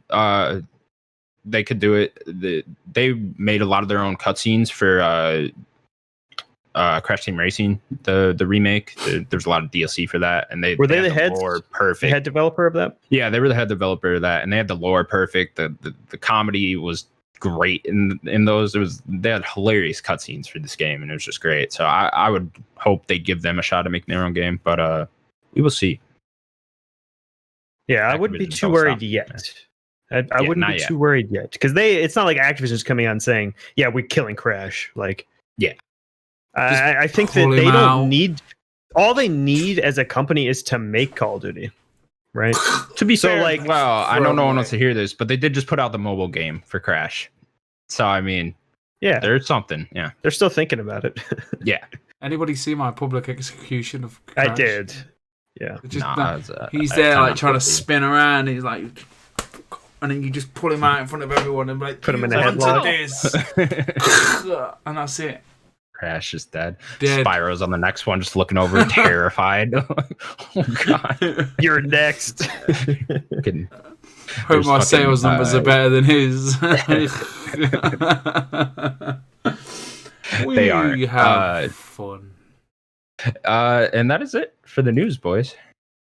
they could do it. They made a lot of their own cutscenes for Crash Team Racing, the remake. There's a lot of DLC for that, and they the head lore perfect. The head developer of that? Yeah, they were the head developer of that, and they had the lore perfect. The comedy was great in those. They had hilarious cutscenes for this game, and it was just great. So I would hope they give them a shot at making their own game, but we will see. Yeah, I wouldn't be too worried yet. I wouldn't be too worried yet because it's not like Activision's coming out and saying, "Yeah, we're killing Crash." Like, yeah, I think that they don't need. All they need as a company is to make Call of Duty, right? To be fair, like, well, I know no one wants to hear this, but they did just put out the mobile game for Crash. So I mean, yeah, there's something. Yeah, they're still thinking about it. Yeah. Anybody see my public execution of Crash? I did. Yeah. He's there like trying to spin around. He's like, and then you just pull him out in front of everyone and be like, put him in a headlock. And that's it. Crash is dead. Spyro's on the next one, just looking over, terrified. Oh god, you're next. Hope my sales numbers are better than his. They are. Have fun. And that is it for the news, boys.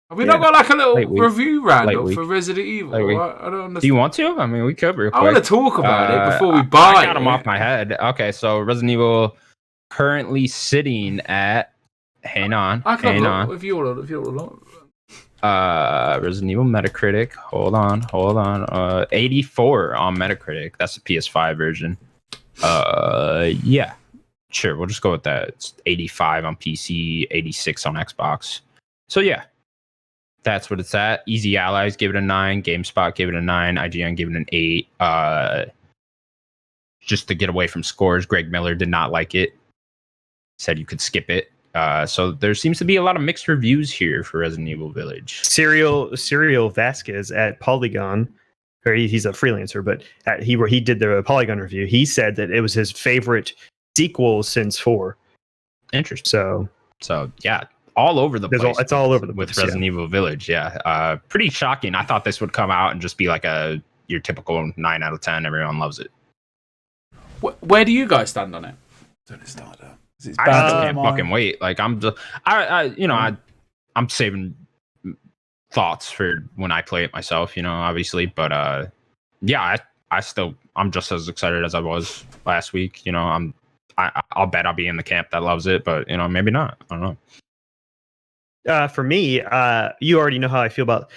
Have we not got like a little review roundup for Resident Evil? I don't understand. Do you want to? I mean, we could real quick. I want to talk about it before we buy it. I got them off my head. Okay, so Resident Evil currently sitting at. Hang on. If you want. Resident Evil Metacritic. Hold on. 84 on Metacritic. That's the PS5 version. Yeah. Sure, we'll just go with that. It's 85 on PC, 86 on Xbox. So yeah. That's what it's at. Easy Allies gave it a 9. GameSpot gave it a 9. IGN gave it an 8. Just to get away from scores, Greg Miller did not like it. Said you could skip it. So there seems to be a lot of mixed reviews here for Resident Evil Village. Serial Vasquez at Polygon, or he's a freelancer, but he did the Polygon review. He said that it was his favorite sequel since 4. Interesting. So yeah. All over the place. It's all over the place with Resident Evil Village. Yeah, pretty shocking. I thought this would come out and just be like your typical 9 out of 10. Everyone loves it. Where do you guys stand on it? I still can't fucking wait. Like I'm just, I'm saving thoughts for when I play it myself. Obviously, but yeah, I'm just as excited as I was last week. I'll bet I'll be in the camp that loves it, but maybe not. I don't know. For me, you already know how I feel about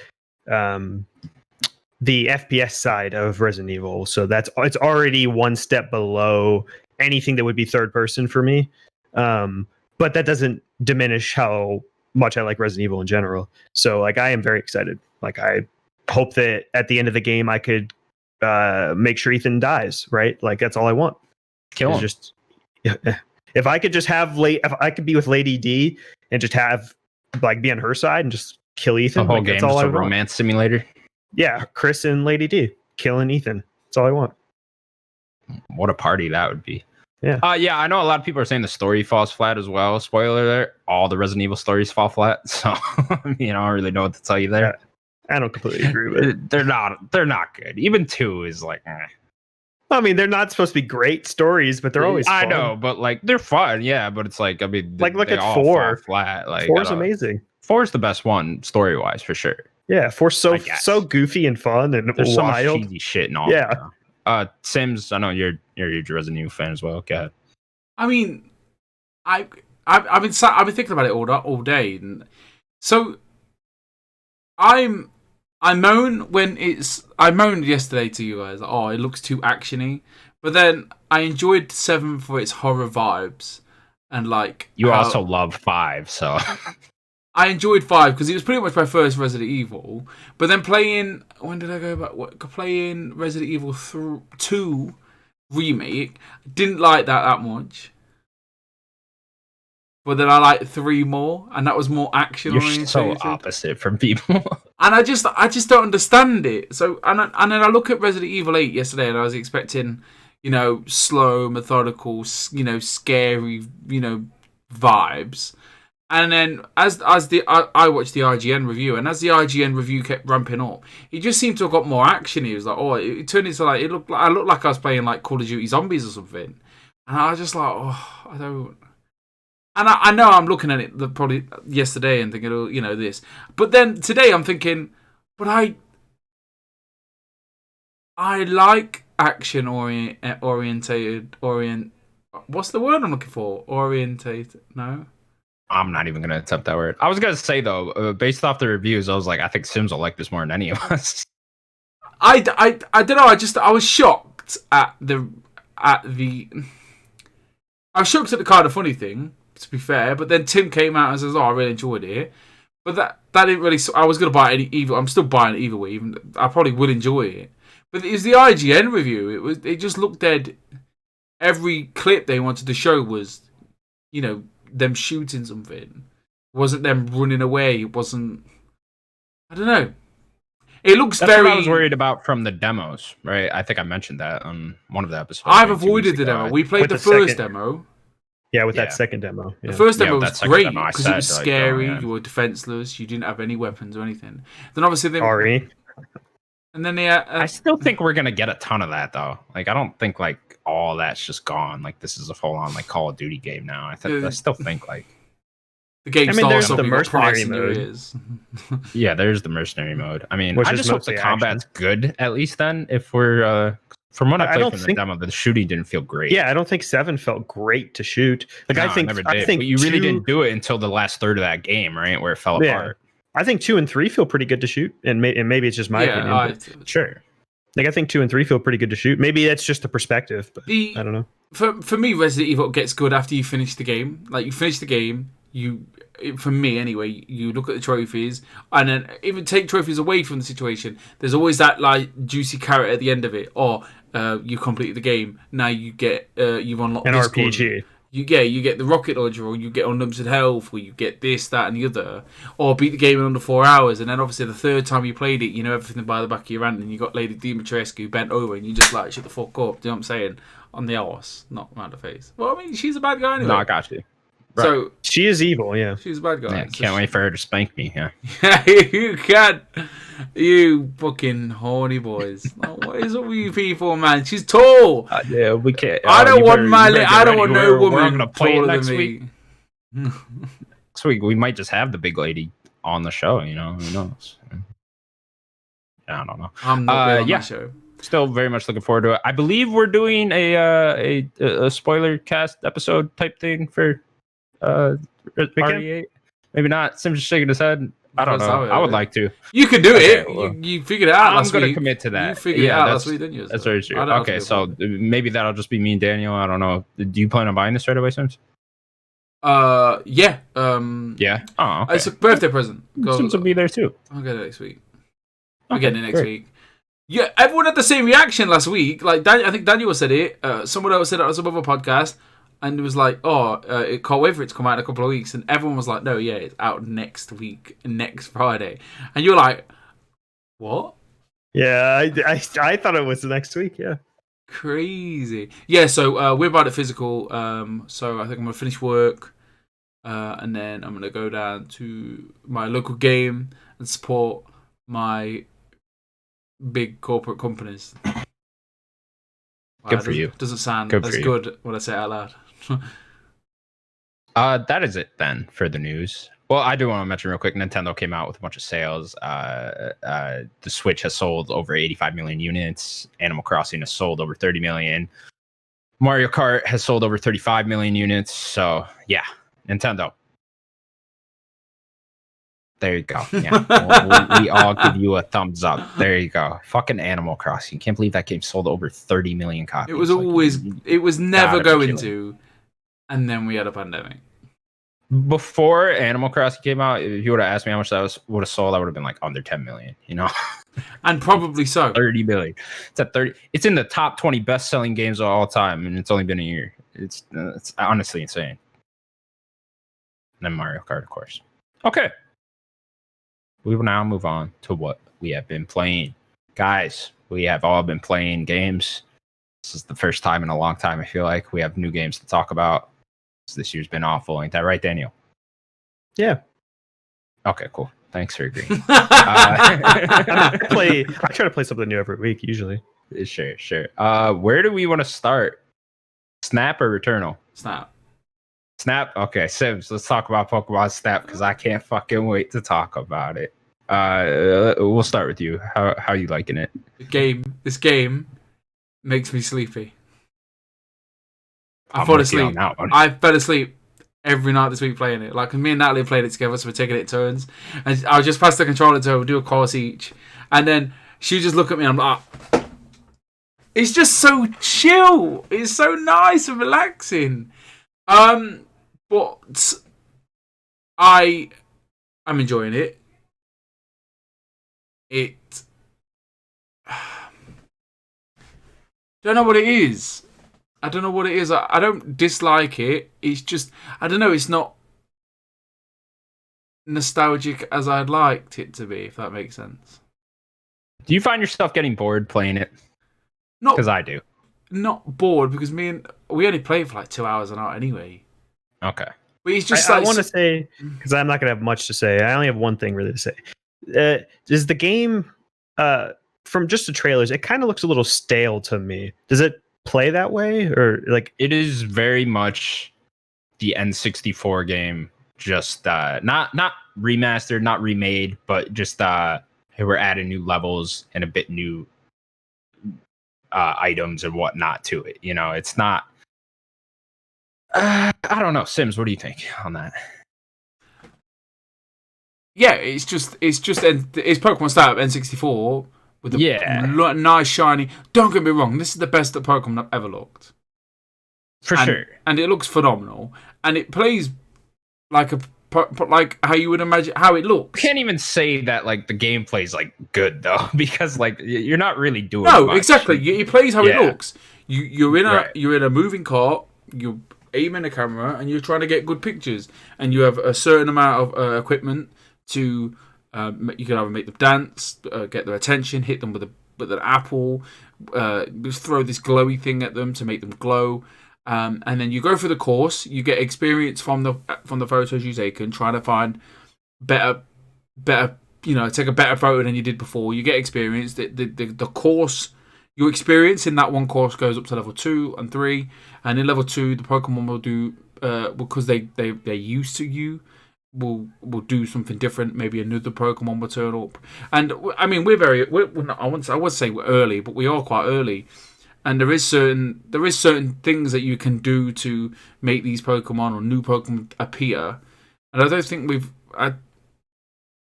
the FPS side of Resident Evil. So it's already one step below anything that would be third person for me. But that doesn't diminish how much I like Resident Evil in general. So like I am very excited. Like I hope that at the end of the game I could make sure Ethan dies. Right? Like that's all I want. Kill him. Just if I could just if I could be with Lady D and just have. Like be on her side and just kill Ethan. The whole game, just a romance simulator. Yeah, Chris and Lady D killing Ethan. That's all I want. What a party that would be. Yeah. Yeah, I know a lot of people are saying the story falls flat as well. Spoiler alert: all the Resident Evil stories fall flat. So I don't really know what to tell you there. Yeah, I don't completely agree with it. They're not good. Even 2 is like. I mean, they're not supposed to be great stories, but they're always fun. I know, but like they're fun, yeah. But it's like like look at 4 flat. Like 4 is amazing. 4 is the best one story wise for sure. Yeah, 4 so goofy and fun and there's wild. So much cheesy shit and all. Yeah. Sims, I know you're a huge Resident Evil fan as well. Go ahead. I mean, I've been thinking about it all day, and so I moaned yesterday to you guys. Oh, it looks too actiony. But then I enjoyed 7 for its horror vibes, and like you also love 5, so I enjoyed 5 because it was pretty much my first Resident Evil. But then playing playing Resident Evil 2 remake, didn't like that much. But then I like 3 more, and that was more action oriented. You're so opposite from people. And I just don't understand it. So and then I look at Resident Evil 8 yesterday, and I was expecting, slow, methodical, scary, vibes. And then I watched the IGN review, and as the IGN review kept ramping up, it just seemed to have got more action. It was like, it turned into like I looked like I was playing like Call of Duty Zombies or something, and I was just like, I don't. And I know I'm looking at it probably yesterday and thinking, this. But then today I'm thinking, but I like action orientated. What's the word I'm looking for? Orientated? No. I'm not even gonna attempt that word. I was gonna say though, based off the reviews, I was like, I think Sims will like this more than any of us. I don't know. I was shocked at the. I was shocked at the kind of funny thing, to be fair. But then Tim came out and says, "Oh, I really enjoyed it." But that didn't really. I was gonna buy it either. I'm still buying it either way. Even I probably would enjoy it. But it was the IGN review. It just looked dead. Every clip they wanted to show was, them shooting something. It wasn't them running away. It wasn't. I don't know. It looks That's very. what I was worried about from the demos, right? I think I mentioned that on one of the episodes. I've avoided the demo. We played the first demo. Yeah, with that second demo. Yeah. The first demo was great demo, because it was scary. You were defenseless. You didn't have any weapons or anything. Then obviously Sorry. And then I still think we're gonna get a ton of that though. Like I don't think like all that's just gone. Like this is a full on like Call of Duty game now. I still think like the game. There's the mercenary mode. Yeah, there's the mercenary mode. I mean, Which I just hope the combat's good at least. Then if we're from what I played from the demo, the shooting didn't feel great. Yeah, I don't think 7 felt great to shoot. Like I think but you really didn't do it until the last third of that game, right, where it fell apart. I think 2 and 3 feel pretty good to shoot, and maybe it's just my opinion. Sure. Like I think 2 and 3 feel pretty good to shoot. Maybe that's just a perspective, but I don't know. For me, Resident Evil gets good after you finish the game. Like you finish the game, for me anyway, you look at the trophies, and then even take trophies away from the situation. There's always that like juicy carrot at the end of it. Or you completed the game. Now you get you've unlocked an this RPG. You get the rocket launcher, or you get unlimited health, or you get this, that, and the other, or beat the game in under 4 hours. And then obviously the third time you played it, you know everything by the back of your hand, and you got Lady Dimitrescu bent over, and you just like shut the fuck up. Do you know what I'm saying? On the arse, not around the face. Well, I mean, she's a bad guy anyway. No, I got you. Right. So she is evil, yeah. She's a bad guy. Yeah, can't wait for her to spank me. Yeah. You can. You fucking horny boys. What is up with you people, man? She's tall. Yeah, we can't. I don't want I don't want no woman taller next than week. me. Next week we might just have the big lady on the show. Who knows? I don't know. I'm not on that show. Still very much looking forward to it. I believe we're doing a spoiler cast episode type thing for RE8. Maybe not. Sim's just shaking his head. I don't know. I would like to. You could do it. Well, you figured it out last week. I'm going to commit to that. You figured it out last week, didn't you? That's very true. Okay, so maybe that'll just be me and Daniel. I don't know. Do you plan on buying this right away, Sims? Yeah. Yeah? Oh, okay. It's a birthday present. Sims will be there too. I'll get it next week. I'll get it next week. Yeah, everyone had the same reaction last week. Like, I think Daniel said it. Someone else said it on some other podcast. And it was like, it can't wait for it to come out in a couple of weeks. And everyone was like, no, yeah, it's out next week, next Friday. And you're like, what? Yeah, I thought it was next week, yeah. Crazy. Yeah, so we're about it physical. So I think I'm going to finish work. And then I'm going to go down to my local game and support my big corporate companies. Good for you. Doesn't sound as good when I say it out loud. That is it then for the news. Well, I do want to mention real quick, Nintendo came out with a bunch of sales. The Switch has sold over 85 million units. Animal Crossing has sold over 30 million. Mario Kart has sold over 35 million units. So, yeah, Nintendo. There you go. Yeah, we all give you a thumbs up. There you go. Fucking Animal Crossing. Can't believe that game sold over 30 million copies. It was never going to, and then we had a pandemic. Before Animal Crossing came out, if you would have asked me how much that would have sold, I would have been like under 10 million. And probably so. 30 million. It's at 30. It's in the top 20 best-selling games of all time, and it's only been a year. It's honestly insane. And then Mario Kart, of course. Okay. We will now move on to what we have been playing. Guys, we have all been playing games. This is the first time in a long time, I feel like. We have new games to talk about. This year's been awful. Ain't that right, Daniel? Yeah. Okay, cool. Thanks for agreeing. I try to play something new every week, usually. Sure. Where do we want to start? Snap or Returnal? Snap? Okay, Sims, let's talk about Pokemon Snap because I can't fucking wait to talk about it. We'll start with you. How are you liking it? This game makes me sleepy. I I'm fall with you on asleep. that one. I fell asleep every night this week playing it. Like, me and Natalie played it together, so we're taking it turns. And I'll just pass the controller to her, we'll do a course each. And then she just look at me and I'm like, it's just so chill. It's so nice and relaxing. But I'm enjoying it. Don't know what it is. I don't know what it is. I don't dislike it. It's just, I don't know. It's not nostalgic as I'd liked it to be, if that makes sense. Do you find yourself getting bored playing it? Not Because I do. not bored, because we only play it for like 2 hours a night anyway. Okay. But it's just I want to say, because I'm not going to have much to say. I only have one thing really to say. Is the game, from just the trailers, it kind of looks a little stale to me. Does it play that way, or like? It is very much the N64 game, just not remastered, not remade, but just hey, we're adding new levels and a bit new items and whatnot to it. You know, it's not. I don't know, Sims. What do you think on that? Yeah, it's Pokemon style N64 with a nice shiny. Don't get me wrong, this is the best that Pokemon have ever looked. For sure. And it looks phenomenal, and it plays like how you would imagine how it looks. Can't even say that like the gameplay's like good though, because like you're not really doing. No, much. exactly. It plays how it looks. You're in a moving cart. You aim in a camera, and you're trying to get good pictures. And you have a certain amount of equipment to. You can either make them dance, get their attention, hit them with an apple, just throw this glowy thing at them to make them glow. And then you go through the course. You get experience from the photos you take and try to find better. Take a better photo than you did before. You get experience. The course your experience in that one course goes up to level 2 and 3, and in level 2 the Pokemon will do because they're used to you. Will do something different. Maybe another Pokemon will turn up. And I mean, I would say we're early, but we are quite early. And there is certain things that you can do to make these Pokemon or new Pokemon appear. And I don't think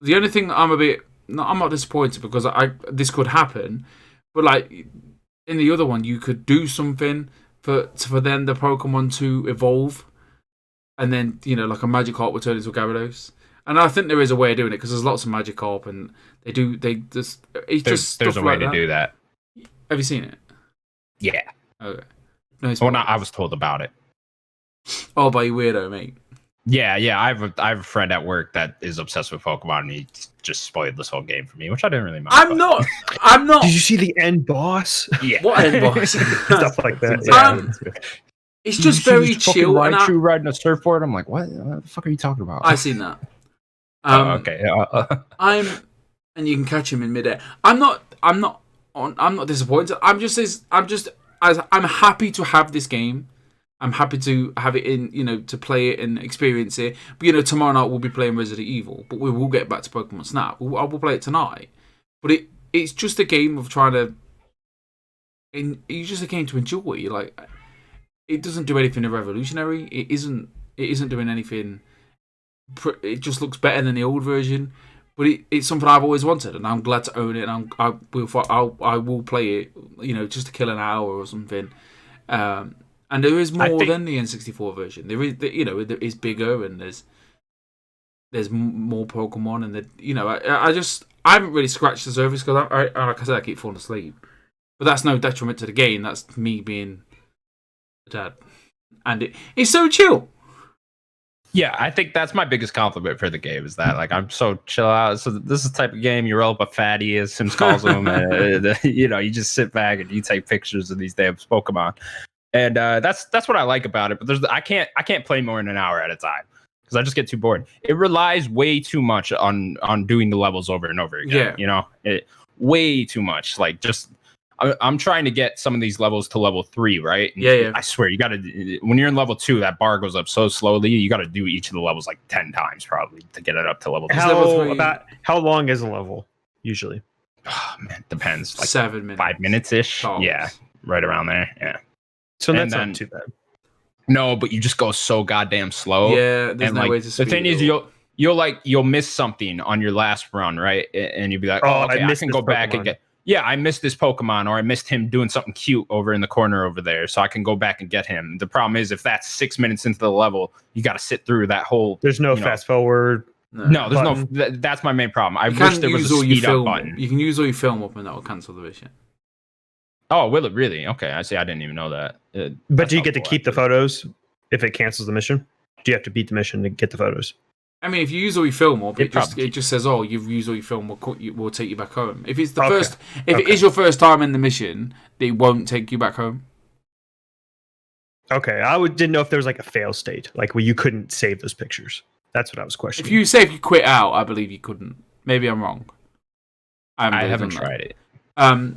the only thing I'm not disappointed, because this could happen, but like in the other one, you could do something for then the Pokemon to evolve, and then like a Magikarp will turn into a Gyarados. And I think there is a way of doing it, because there's lots of Magikarp, and there's a way to do that. Have you seen it? Yeah. Okay. I was told about it. Oh, by you weirdo, mate. Yeah. I have a friend at work that is obsessed with Pokemon, and he just spoiled this whole game for me, which I didn't really mind. I'm not. Did you see the end boss? Yeah. What end boss? Stuff like that. It's just very chill. Raichu riding a surfboard. I'm like, what the fuck are you talking about? I've seen that. Okay. And you can catch him in midair. I'm not disappointed. I'm happy to have this game. I'm happy to have it in, to play it and experience it. But tomorrow night we'll be playing Resident Evil, but we will get back to Pokemon Snap. I will play it tonight. But it's just a game of trying to. It's just a game to enjoy. Like, it doesn't do anything revolutionary. It isn't doing anything. It just looks better than the old version. But it's something I've always wanted, and I'm glad to own it. And I will play it, just to kill an hour or something. And there is more than the N64 version. There is, it is bigger, and there's more Pokemon, and I haven't really scratched the surface, because like I said, I keep falling asleep. But that's no detriment to the game. That's me being a dad, and it's so chill. Yeah, I think that's my biggest compliment for the game, is that like I'm so chill out. So this is the type of game you roll up a fatty, as Sims calls them, and you just sit back and you take pictures of these damn Pokemon, and that's what I like about it. But I can't play more than an hour at a time, because I just get too bored. It relies way too much on doing the levels over and over again. Yeah. Way too much. Like, just I'm trying to get some of these levels to level 3, right? And yeah. I swear, you got to, when you're in level 2, that bar goes up so slowly. You got to do each of the levels like 10 times probably to get it up to level 3. How long is a level usually? Oh man, depends. Like 7 minutes, 5 minutes ish. Tops. Yeah, right around there. Yeah. So And that's then- not too bad. No, but you just go so goddamn slow. Yeah, there's and no like way to speed the thing it is, up. you'll miss something on your last run, right? And you'll be like, Oh, oh, okay, I I missed can this go back and Pokemon. get. Yeah, I missed this Pokemon, or I missed him doing something cute over in the corner over there, so I can go back and get him. The problem is, if that's 6 minutes into the level, you got to sit through that whole. There's no you know, fast forward. No, there's button. no. That's my main problem. I You wish can there was use a all your speed up film. button. You can use all your film up, and that will cancel the mission. Oh, will it really? Okay, I see. I didn't even know that. But That's do you get to helpful, keep the actually. photos if it cancels the mission? Do you have to beat the mission to get the photos? I mean, if you use all your film up, It it just says, "Oh, you've used all your film. We'll take you back home." If it's the Okay. first, if it is your first time in the mission, they won't take you back home. Okay, didn't know if there was like a fail state, like where you couldn't save those pictures. That's what I was questioning. If you quit out, I believe you couldn't. Maybe I'm wrong. I really haven't done that. tried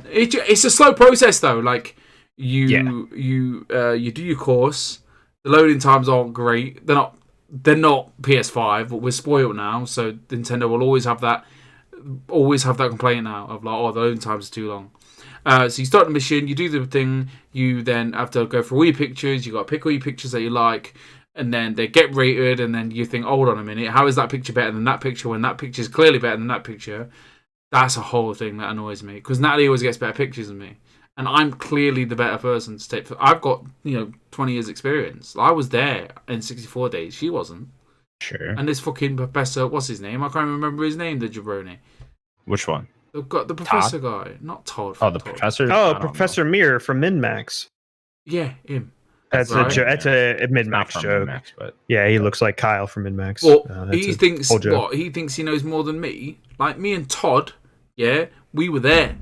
it. It's a slow process though. Like you do your course. The loading times aren't great. They're not PS5, but we're spoiled now. So Nintendo will always have that complaint now of like, oh, the loading times are too long. So you start the mission, you do the thing. You then have to go through all your pictures. You got to pick all your pictures that you like. And then they get rated, and then you think, hold on a minute, how is that picture better than that picture when that picture is clearly better than that picture? That's a whole thing that annoys me, because Natalie always gets better pictures than me, and I'm clearly the better person to take. I've got 20 years experience. I was there in 64 days. She wasn't. Sure. And this fucking professor, what's his name? I can't remember his name. The jabroni. Which one? They've got the professor guy, not Todd. Oh, the Todd. professor. I Oh, don't Professor Mirror from MinMax. Yeah, him. That's Right. That's a Not MinMax from joke. Max, but Yeah, he looks like Kyle from MinMax. Well, That's he a thinks whole joke. what? He thinks he knows more than me. Like me and Todd. Yeah, we were there.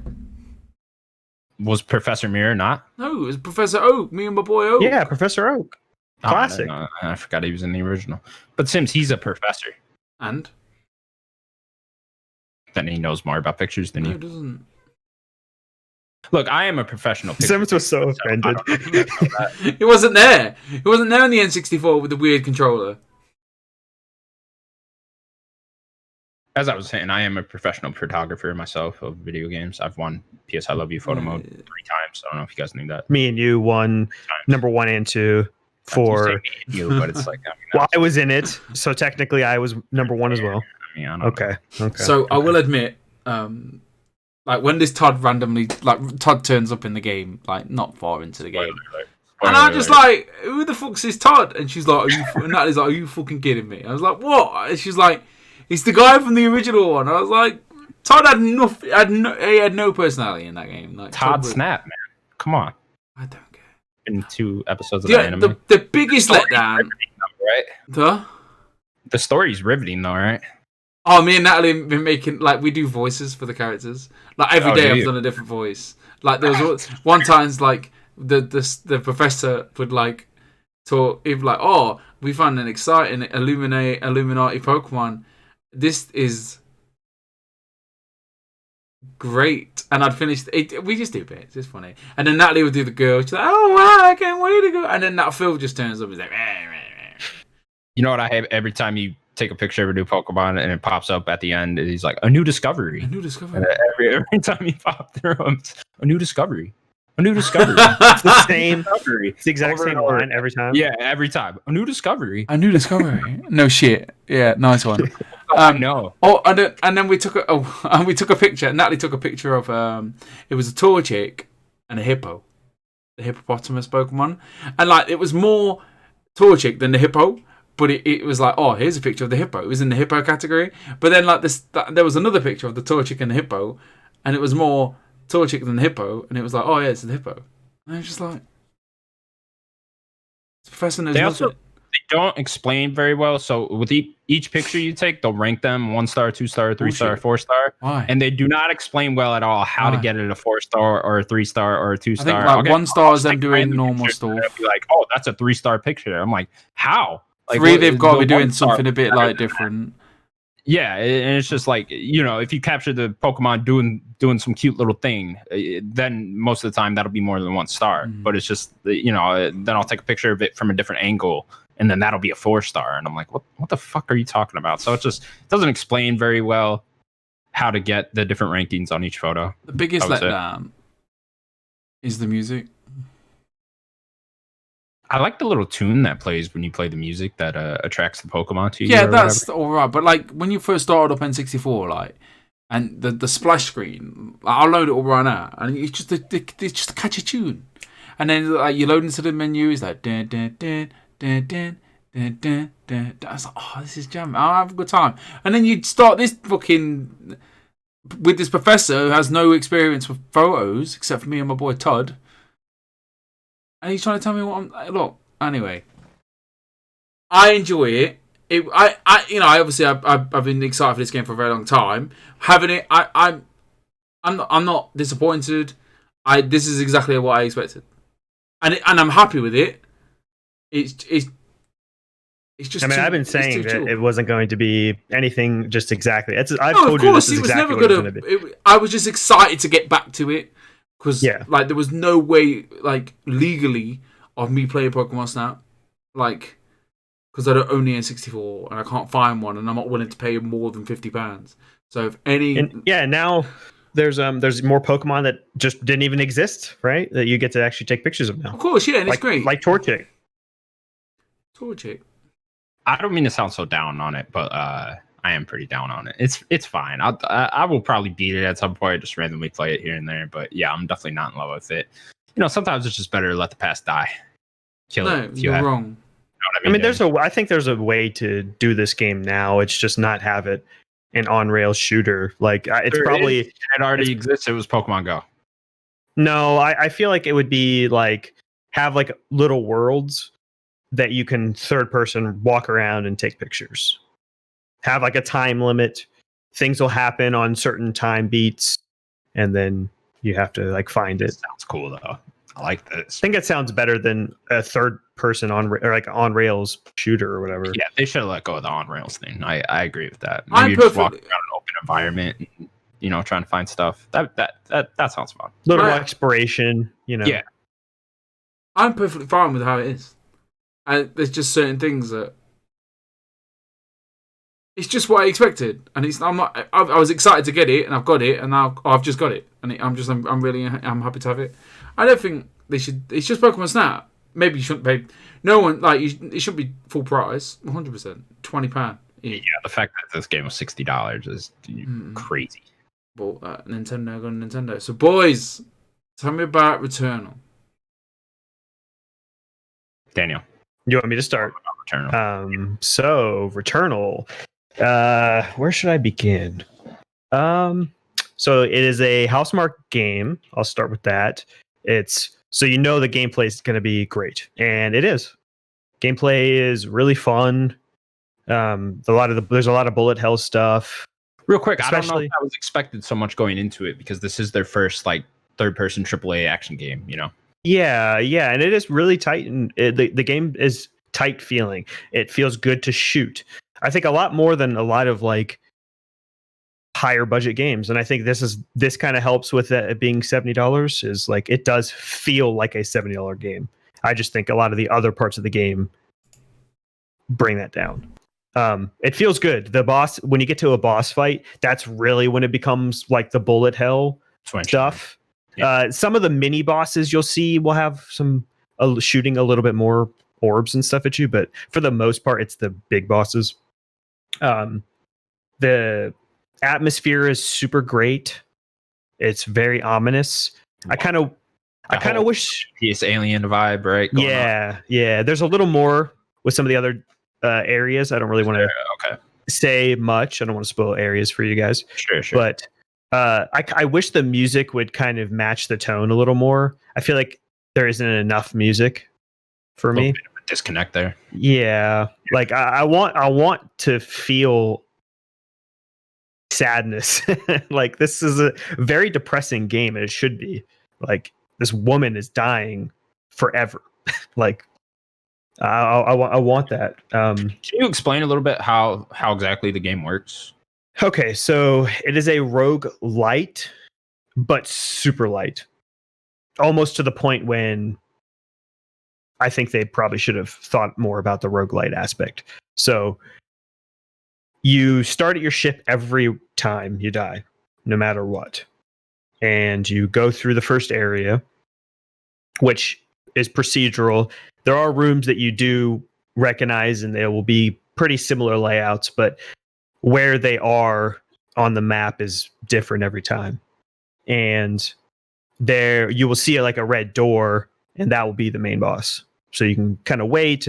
was Professor Mirror not? No, it was Professor Oak. Me and my boy Oak. Yeah, Professor Oak. Oh, Classic. no, I forgot he was in the original. But Sims, he's a professor. And Then he knows more about pictures than no, you. it doesn't. Look, I am a professional. picture Sims was so taker, offended. I don't know if you know that. It wasn't there. It wasn't there in the N64 with the weird controller. As I was saying, I am a professional photographer myself of video games. I've won PS I Love You photo mode 3 times. I don't know if you guys knew that. Me and you won number 1 and 2 You for. say me and you, but it's like, I mean, Well, I was in it, so technically I was number 1 as well. I don't Okay. So I will admit, like when this Todd Todd turns up in the game, like not far into the game, and I'm just like, who the fuck's this Todd? And she's like, Natalie's like, are you fucking kidding me? I was like, what? And she's like, it's the guy from the original one. I was like, Todd had nothing. He had no personality in that game. Like Todd was- Snap, man. Come on. I don't care. In 2 episodes of the Yeah, anime. the biggest letdown. Right? The story's riveting, though, right? Oh, me and Natalie have been making, like, we do voices for the characters. Like, every Oh, day do I've you? done a different voice. Like, there was one times, like, the professor would, like, talk, he'd be like, oh, we found an exciting Illuminati Pokemon. This is great. And I'd finish it. We just do bits. It's funny. And then Natalie would do the girl. She's like, oh, wow, I can't wait to go. And then that Phil just turns up. He's like, You know what I have every time you take a picture of a new Pokemon and it pops up at the end, he's like, a new discovery. a new discovery. And every time you pop through them, it's a new discovery. A new discovery. It's the same. discovery. It's the exact Over same and over. line every time. Yeah, every time. A new discovery. A new discovery. No shit. Yeah, nice one. No. Oh, and then we took a picture. Natalie took a picture of it was a Torchic and a hippo, the hippopotamus Pokemon, and like it was more Torchic than the hippo. But it was like, oh, here's a picture of the hippo. It was in the hippo category. But then like there was another picture of the Torchic and the hippo, and it was more Torchic than the hippo, and it was like, oh yeah, it's the hippo. And I was just like, the professor knows They nothing. also they don't explain very well. So with each picture you take, they'll rank them 1 star, 2 star, 3 star, Bullshit. 4 star. Why? And they do not explain well at all how to Why? get it a 4 star or a 3 star or a 2 I star. think I'll like get 1 star is them like doing random normal pictures and stuff. they'll be like, oh, that's a 3 star picture. I'm like, how? Like, 3, what- they've got to the be doing 1 star something a bit better like than that. different. Yeah, and it's just like, you know, if you capture the Pokemon doing some cute little thing, then most of the time that'll be more than 1 star. Mm. But it's just, you know, then I'll take a picture of it from a different angle, and then that'll be a 4 star. And I'm like, what the fuck are you talking about? So it doesn't explain very well how to get the different rankings on each photo. The biggest That was it. letdown is the music. I like the little tune that plays when you play the music that attracts the Pokemon to you. Yeah, or that's whatever. all right. But like when you first started up N64, like, and the splash screen, like, I'll load it all right now, and it's just it's just a catchy tune. And then like you load into the menu, it's like dun dun dun dun dun dun dun dun. I was like, oh, this is jam. I'll have a good time. And then you start this fucking with this professor who has no experience with photos except for me and my boy Todd, and he's trying to tell me what I'm. Look, anyway, I enjoy it. I obviously I've been excited for this game for a very long time. Having it, I'm not disappointed. This is exactly what I expected, and I'm happy with it. It's just. I mean, I've been saying that it wasn't going to be anything just exactly. I've told you this is exactly what it's going to be. I was just excited to get back to it because like there was no way like legally of me playing Pokemon Snap, like. Because I don't own the N64 and I can't find one, and I'm not willing to pay more than £50. So if any, now there's more Pokemon that just didn't even exist, right? That you get to actually take pictures of now. Of course, yeah, and it's great. Like Torchic. I don't mean to sound so down on it, but I am pretty down on it. It's fine. I will probably beat it at some point. Just randomly play it here and there, but yeah, I'm definitely not in love with it. Sometimes it's just better to let the past die. Kill it. No, you're wrong. I mean, I think there's a way to do this game now. It's just not have it an on-rails shooter. Like it already exists. It was Pokemon Go. No, I feel like it would be like have like little worlds that you can third person walk around and take pictures. Have like a time limit. Things will happen on certain time beats, and then you have to like find it. Sounds cool though. I like this. I think it sounds better than a third person on rails shooter or whatever. Yeah, they should have let go of the on rails thing. I agree with that. Maybe you're just walking around an open environment, and, trying to find stuff. That sounds fun. Little exploration, Yeah. I'm perfectly fine with how it is. And there's just certain things that it's just what I expected, and I'm not. I was excited to get it, and I've got it, and now I've just got it, and I'm happy to have it. I don't think they should. It's just Pokemon Snap. Maybe you shouldn't pay. No one it shouldn't be full price. 100%, £20. Yeah, the fact that this game was $60 is crazy. Well, Nintendo got Nintendo. So, boys, tell me about Returnal. Daniel, you want me to start? Returnal. So Returnal. Where should I begin? So it is a Housemarque game. I'll start with that. It's so the gameplay is going to be great, and it is. Gameplay is really fun. There's a lot of bullet hell stuff. Real quick, I don't know if I was expected so much going into it because this is their first like third-person AAA action game. Yeah, and it is really tight, and the game is tight feeling. It feels good to shoot. I think a lot more than a lot of like higher budget games, and I think this kind of helps with it being $70. Is like it does feel like a $70 game. I just think a lot of the other parts of the game bring that down. It feels good. The boss, when you get to a boss fight, that's really when it becomes like the bullet hell stuff. Yeah. Some of the mini bosses you'll see will have some shooting a little bit more orbs and stuff at you, but for the most part, it's the big bosses. The atmosphere is super great. It's very ominous. Wow. I kind of wish it's alien vibe, right? Yeah. There's a little more with some of the other areas. I don't really want to say much. I don't want to spoil areas for you guys. Sure. But I wish the music would kind of match the tone a little more. I feel like there isn't enough music for me. Bit of a disconnect there. Yeah, like I want to feel sadness. Like this is a very depressing game, and it should be. Like this woman is dying forever. Like I want that. Can you explain a little bit how exactly the game works? Okay, so it is a rogue light, but super light. Almost to the point when I think they probably should have thought more about the roguelite aspect. So you start at your ship every time you die, no matter what. And you go through the first area, which is procedural. there are rooms that you do recognize, and there will be pretty similar layouts, but where they are on the map is different every time. And there you will see like a red door, and that will be the main boss. So you can kind of wait,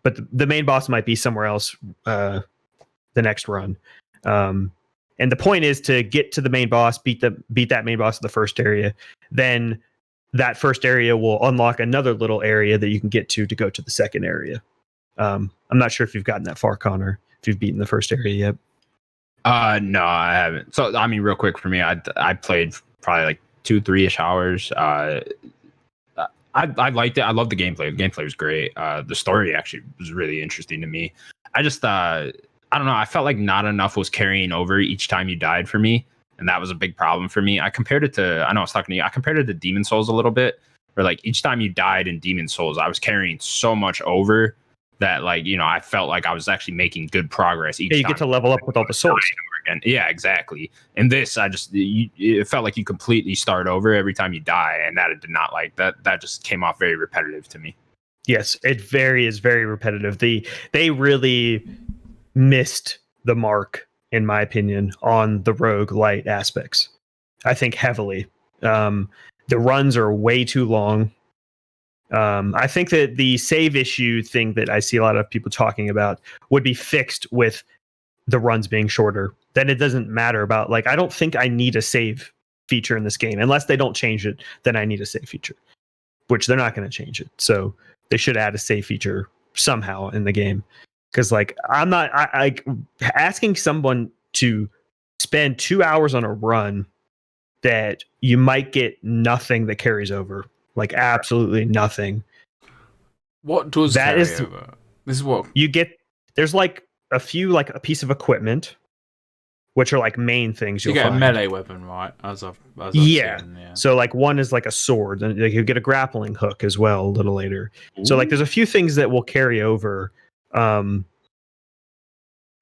but the main boss might be somewhere else the next run. And the point is to get to the main boss, beat that main boss in the first area. Then that first area will unlock another little area that you can get to go to the second area. I'm not sure if you've gotten that far, Connor, if you've beaten the first area yet. No, I haven't. So, I mean, real quick for me, I played probably like 2-3-ish hours. I liked it. I loved the gameplay. The gameplay was great. The story actually was really interesting to me. I just, I don't know. I felt like not enough was carrying over each time you died for me. And that was a big problem for me. I compared it to, I know I was talking to you, I compared it to Demon Souls a little bit, where like each time you died in Demon Souls, I was carrying so much over that, like, you know, I felt like I was actually making good progress each time. You get to level up with all the souls. Again. Yeah, exactly. In this, it felt like you completely start over every time you die, and that I did not like. That just came off very repetitive to me. Yes, it is very repetitive. They really missed the mark, in my opinion, on the roguelite aspects. I think heavily. The runs are way too long. I think that the save issue thing that I see a lot of people talking about would be fixed with the runs being shorter. Then it doesn't matter about, like, I don't think I need a save feature in this game. Unless they don't change it, then I need a save feature, which they're not going to change it. So they should add a save feature somehow in the game. Because, like, I'm not asking someone to spend 2 hours on a run that you might get nothing that carries over, like absolutely nothing. What does that carry is over? This is what you get. There's like a few, like a piece of equipment, which are like main things you you'll get find. A melee weapon, right? As I've yeah. seen, yeah. So like one is like a sword, and you get a grappling hook as well a little later. Ooh. So like there's a few things that will carry over. Then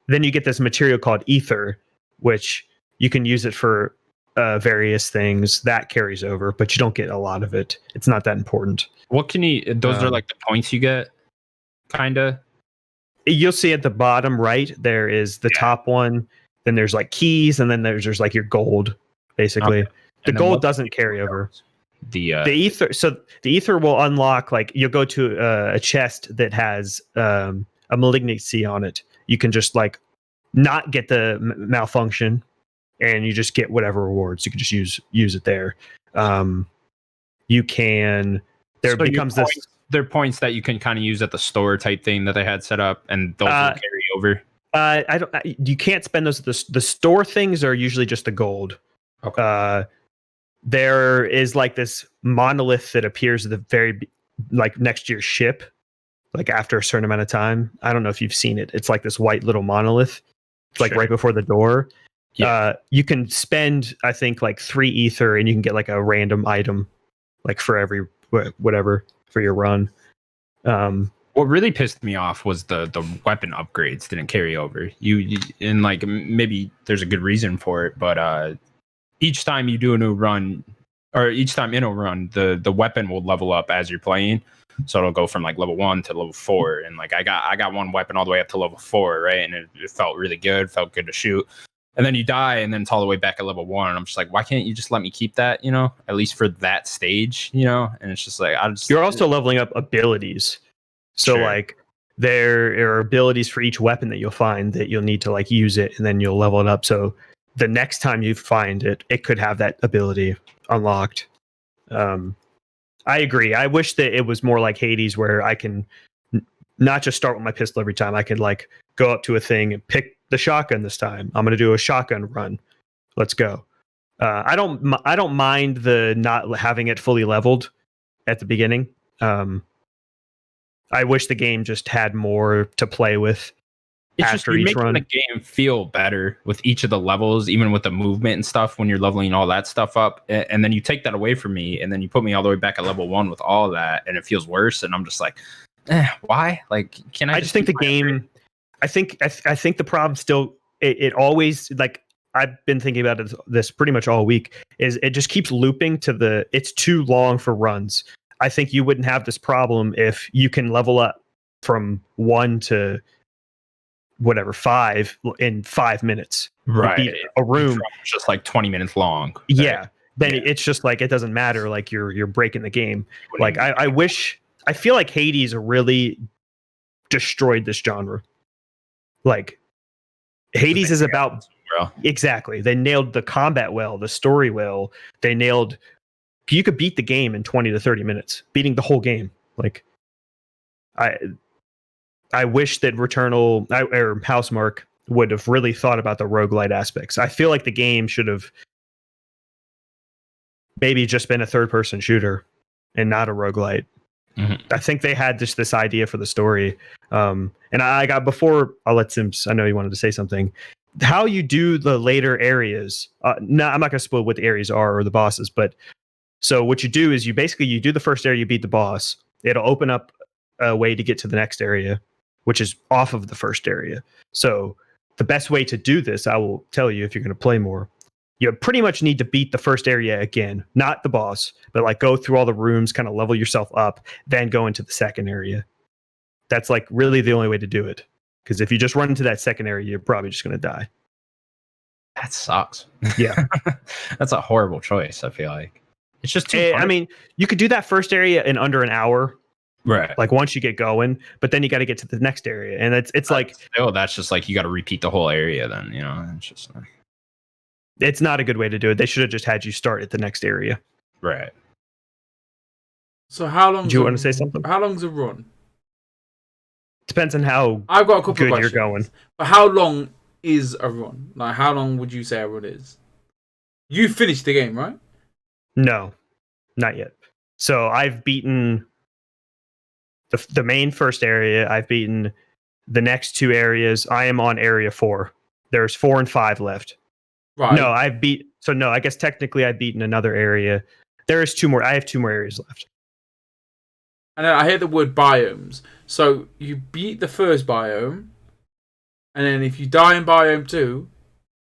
you get this material called ether, which you can use it for various things that carries over, but you don't get a lot of it. It's not that important. What can you? Those are like the points you get, kinda. You'll see at the bottom right there is the top one. Then there's like keys, and then there's like your gold, basically. Okay. The gold doesn't carry over. The ether. So the ether will unlock, like, you'll go to a chest that has a malignancy on it. You can just like not get the malfunction, and you just get whatever rewards. You can just use it there. You can. There becomes this. There are points that you can kind of use at the store type thing that they had set up, and those will carry over. You can't spend those. The store things are usually just the gold. Okay. There is like this monolith that appears at the very, like, next to your ship, like after a certain amount of time. I don't know if you've seen it. It's like this white little monolith. It's like right before the door. Yeah. You can spend, I think, like 3 ether, and you can get like a random item, like for every whatever for your run. What really pissed me off was the weapon upgrades didn't carry over. You and like maybe there's a good reason for it, but each time you do a new run, or each time in a run, the weapon will level up as you're playing. So it'll go from like level 1 to level 4, and like I got one weapon all the way up to level 4, right? And it felt really good, felt good to shoot. And then you die, and then it's all the way back at level 1. And I'm just like, why can't you just let me keep that, you know, at least for that stage, you know? And it's just like, you're also leveling up abilities. So like there are abilities for each weapon that you'll find that you'll need to like use it, and then you'll level it up. So the next time you find it, it could have that ability unlocked. I agree. I wish that it was more like Hades, where I can not just start with my pistol every time. I can like go up to a thing and pick the shotgun this time. I'm going to do a shotgun run. Let's go. I don't mind the not having it fully leveled at the beginning. I wish the game just had more to play with. It's just you're making the game feel better with each of the levels, even with the movement and stuff when you're leveling all that stuff up. And then you take that away from me, and then you put me all the way back at level 1 with all of that, and it feels worse. And I'm just like, why? Like, can I just think the game? I think the problem still, it always, like, I've been thinking about this pretty much all week, is it just keeps looping to it's too long for runs. I think you wouldn't have this problem if you can level up from 1 to whatever 5 in 5 minutes. Right. Beat a room just like 20 minutes long. Yeah. Then Yeah. it's just like it doesn't matter. Like you're breaking the game. Like I feel like Hades really destroyed this genre. Like Hades is about exactly. They nailed the combat well, the story well. They nailed. You could beat the game in 20 to 30 minutes, beating the whole game. Like I wish that Returnal or Housemarque would have really thought about the roguelite aspects. I feel like the game should have maybe just been a third-person shooter and not a roguelite. Mm-hmm. I think they had just this idea for the story. And I got before I'll let Sims. I know you wanted to say something. How you do the later areas. No, I'm not going to spoil what the areas are or the bosses, but so what you do is you do the first area, you beat the boss. It'll open up a way to get to the next area, which is off of the first area. So the best way to do this, I will tell you if you're going to play more. You pretty much need to beat the first area again, not the boss, but like go through all the rooms, kind of level yourself up, then go into the second area. That's like really the only way to do it. Because if you just run into that second area, you're probably just going to die. That sucks. Yeah. That's a horrible choice, I feel like. It's just too I mean, you could do that first area in under an hour. Right. Like once you get going, but then you got to get to the next area. And it's like, oh, that's just like you got to repeat the whole area then, you know? It's just it's not a good way to do it. They should have just had you start at the next area. right. So how long? Do you want to say something? How long's a run? Depends on how I've got a couple good of questions. you're going. But how long is a run? Like how long would you say a run is? You finished the game, right? No, not yet. So I've beaten the main first area. I've beaten the next 2 areas. I am on area 4. There's 4 and 5 left. Right. No, I guess technically I've beaten another area. There is 2 more. I have 2 more areas left. And I hear the word biomes. So you beat the first biome, and then if you die in biome 2,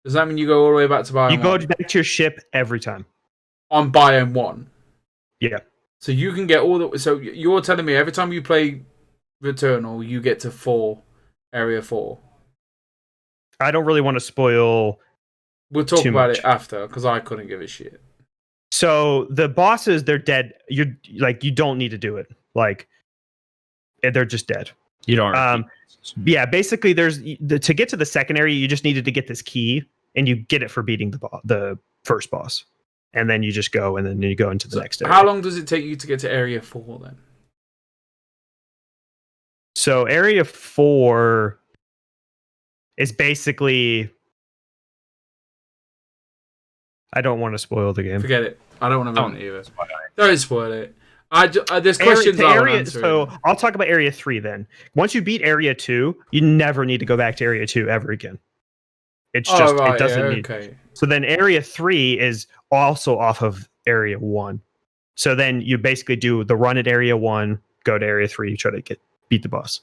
does that mean you go all the way back to biome 1? You go back to your ship every time. On biome 1? Yeah. So you can get all the... So you're telling me every time you play Returnal, you get to area 4? I don't really want to spoil... We'll talk about much. it after, because I couldn't give a shit. So the bosses, they're dead. You don't need to do it. Like, they're just dead. You don't. Yeah, basically, to get to the second area, you just needed to get this key, and you get it for beating the first boss, and then you just go, and then you go into the next area. How long does it take you to get to area 4 then? So area 4 is basically... I don't want to spoil the game. Forget it. I don't want to ruin it either. Don't spoil it. There's questions So I'll talk about area 3 then. Once you beat area 2, you never need to go back to area 2 ever again. It's just it doesn't need. Okay. So then area 3 is also off of area 1. So then you basically do the run at area 1, go to area 3, try to beat the boss.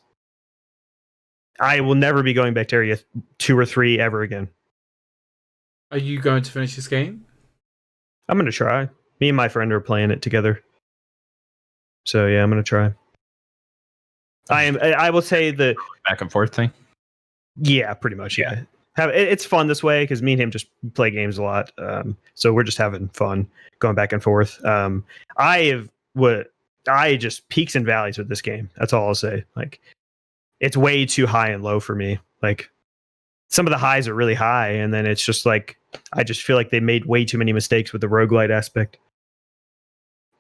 I will never be going back to area 2 or 3 ever again. Are you going to finish this game? I'm going to try. Me and my friend are playing it together. So yeah, I'm going to try. I will say the back and forth thing. Yeah, pretty much. Yeah. It's fun this way because me and him just play games a lot. So we're just having fun going back and forth. I just peaks and valleys with this game. That's all I'll say. Like, it's way too high and low for me. Like, some of the highs are really high, and then it's just like I just feel like they made way too many mistakes with the roguelite aspect.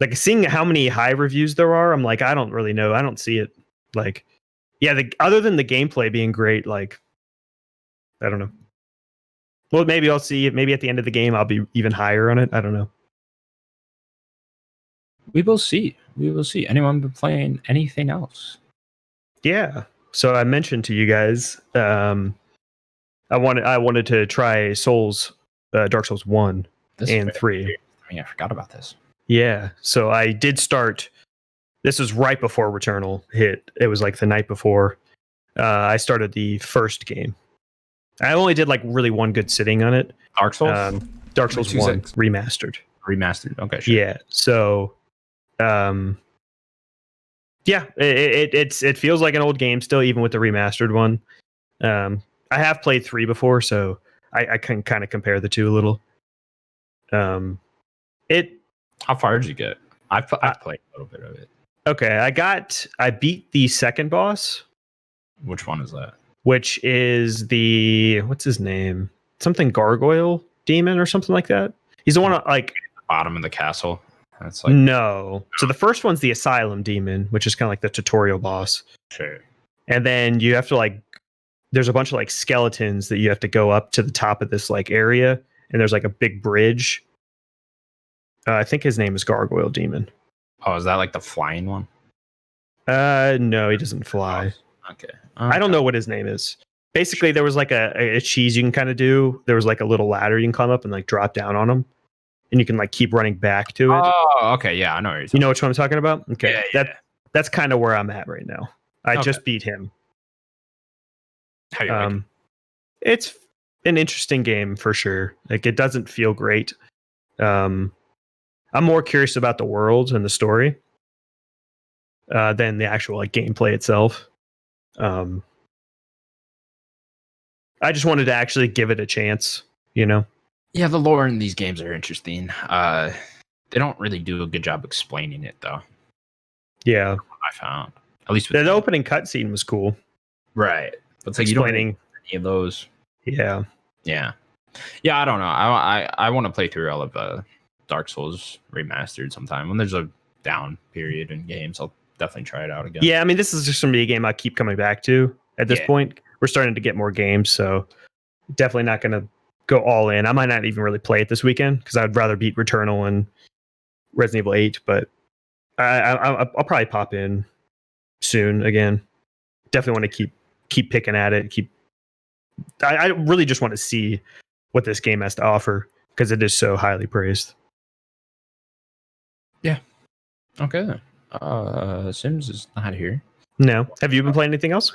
Like, seeing how many high reviews there are, I'm like, I don't really know. I don't see it. Like, yeah, other than the gameplay being great, like, I don't know. Well, maybe I'll see it. Maybe at the end of the game, I'll be even higher on it. I don't know. We will see. We will see. Anyone been playing anything else? Yeah. So I mentioned to you guys, I wanted to try Dark Souls 1 and 3. I mean, I forgot about this. Yeah. So I did start. This was right before Returnal hit. It was like the night before. I started the first game. I only did like really one good sitting on it. Dark Souls? Dark Souls 1 remastered. Remastered. Okay, sure. Yeah. So Yeah, it feels like an old game still, even with the remastered one. I have played 3 before, so I can kind of compare the two a little. It How far did you get? I've played a little bit of it. Okay, I beat the second boss, Which one is that? which is what's his name? Something Gargoyle Demon or something like that. He's the one like Bottom of the castle. That's like no. So the first one's the Asylum Demon, which is kind of like the tutorial boss. sure. And then you have to like there's a bunch of like skeletons that you have to go up to the top of this like area, and there's like a big bridge. I think his name is Gargoyle Demon. Oh, is that like the flying one? No, he doesn't fly. Okay. I don't know what his name is. Basically, there was like a cheese you can kind of do. There was like a little ladder you can climb up and like drop down on him, and you can like keep running back to it. Oh, okay. Yeah, I know. You know which one I'm talking about? Okay, Yeah, that's kind of where I'm at right now. I just beat him. How you like it? It's an interesting game for sure. Like it doesn't feel great. I'm more curious about the world and the story than the actual like gameplay itself. I just wanted to actually give it a chance, you know? Yeah, the lore in these games are interesting. They don't really do a good job explaining it, though. Yeah. I found at least with The opening cutscene was cool. right, but it's like you don't Explaining. need any of those. Yeah. Yeah. I don't know. I want to play through all of Dark Souls remastered sometime when there's a down period in games. I'll definitely try it out again. Yeah, I mean, this is just going to be a game I keep coming back to at this point. We're starting to get more games, so definitely not going to go all in. I might not even really play it this weekend because I'd rather beat Returnal and Resident Evil 8, but I'll probably pop in soon again. Definitely want to keep picking at it. I really just want to see what this game has to offer because it is so highly praised. Yeah. Okay. Sims is not here. No. Have you been playing anything else?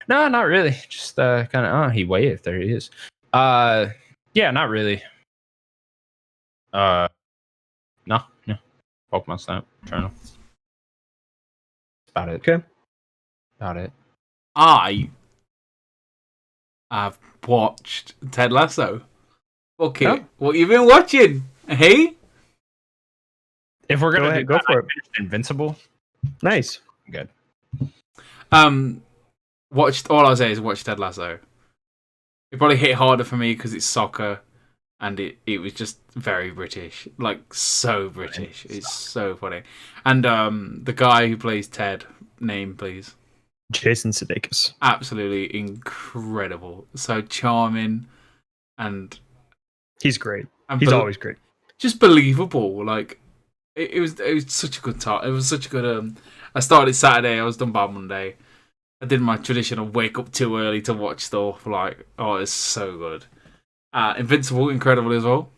No, not really. Just kind of. Oh, he waved. There he is. Yeah, not really. No. Pokemon Snap. Eternal. About it. Okay. About it. I've watched Ted Lasso. Okay, Oh. what you been watching? Hey? If we're gonna go for it. Invincible. Nice. Good. Watched. All I'll say is watch Ted Lasso. It probably hit harder for me because it's soccer, and it was just very British, like so British. It's so funny. And the guy who plays Ted, name please. Jason Sudeikis. Absolutely incredible. So charming, and he's great. He's always great. Just believable. Like it was such a good time. It was such a good. I started Saturday. I was done by Monday. I did my traditional wake up too early to watch stuff. Like, oh, it's so good. Invincible, incredible as well.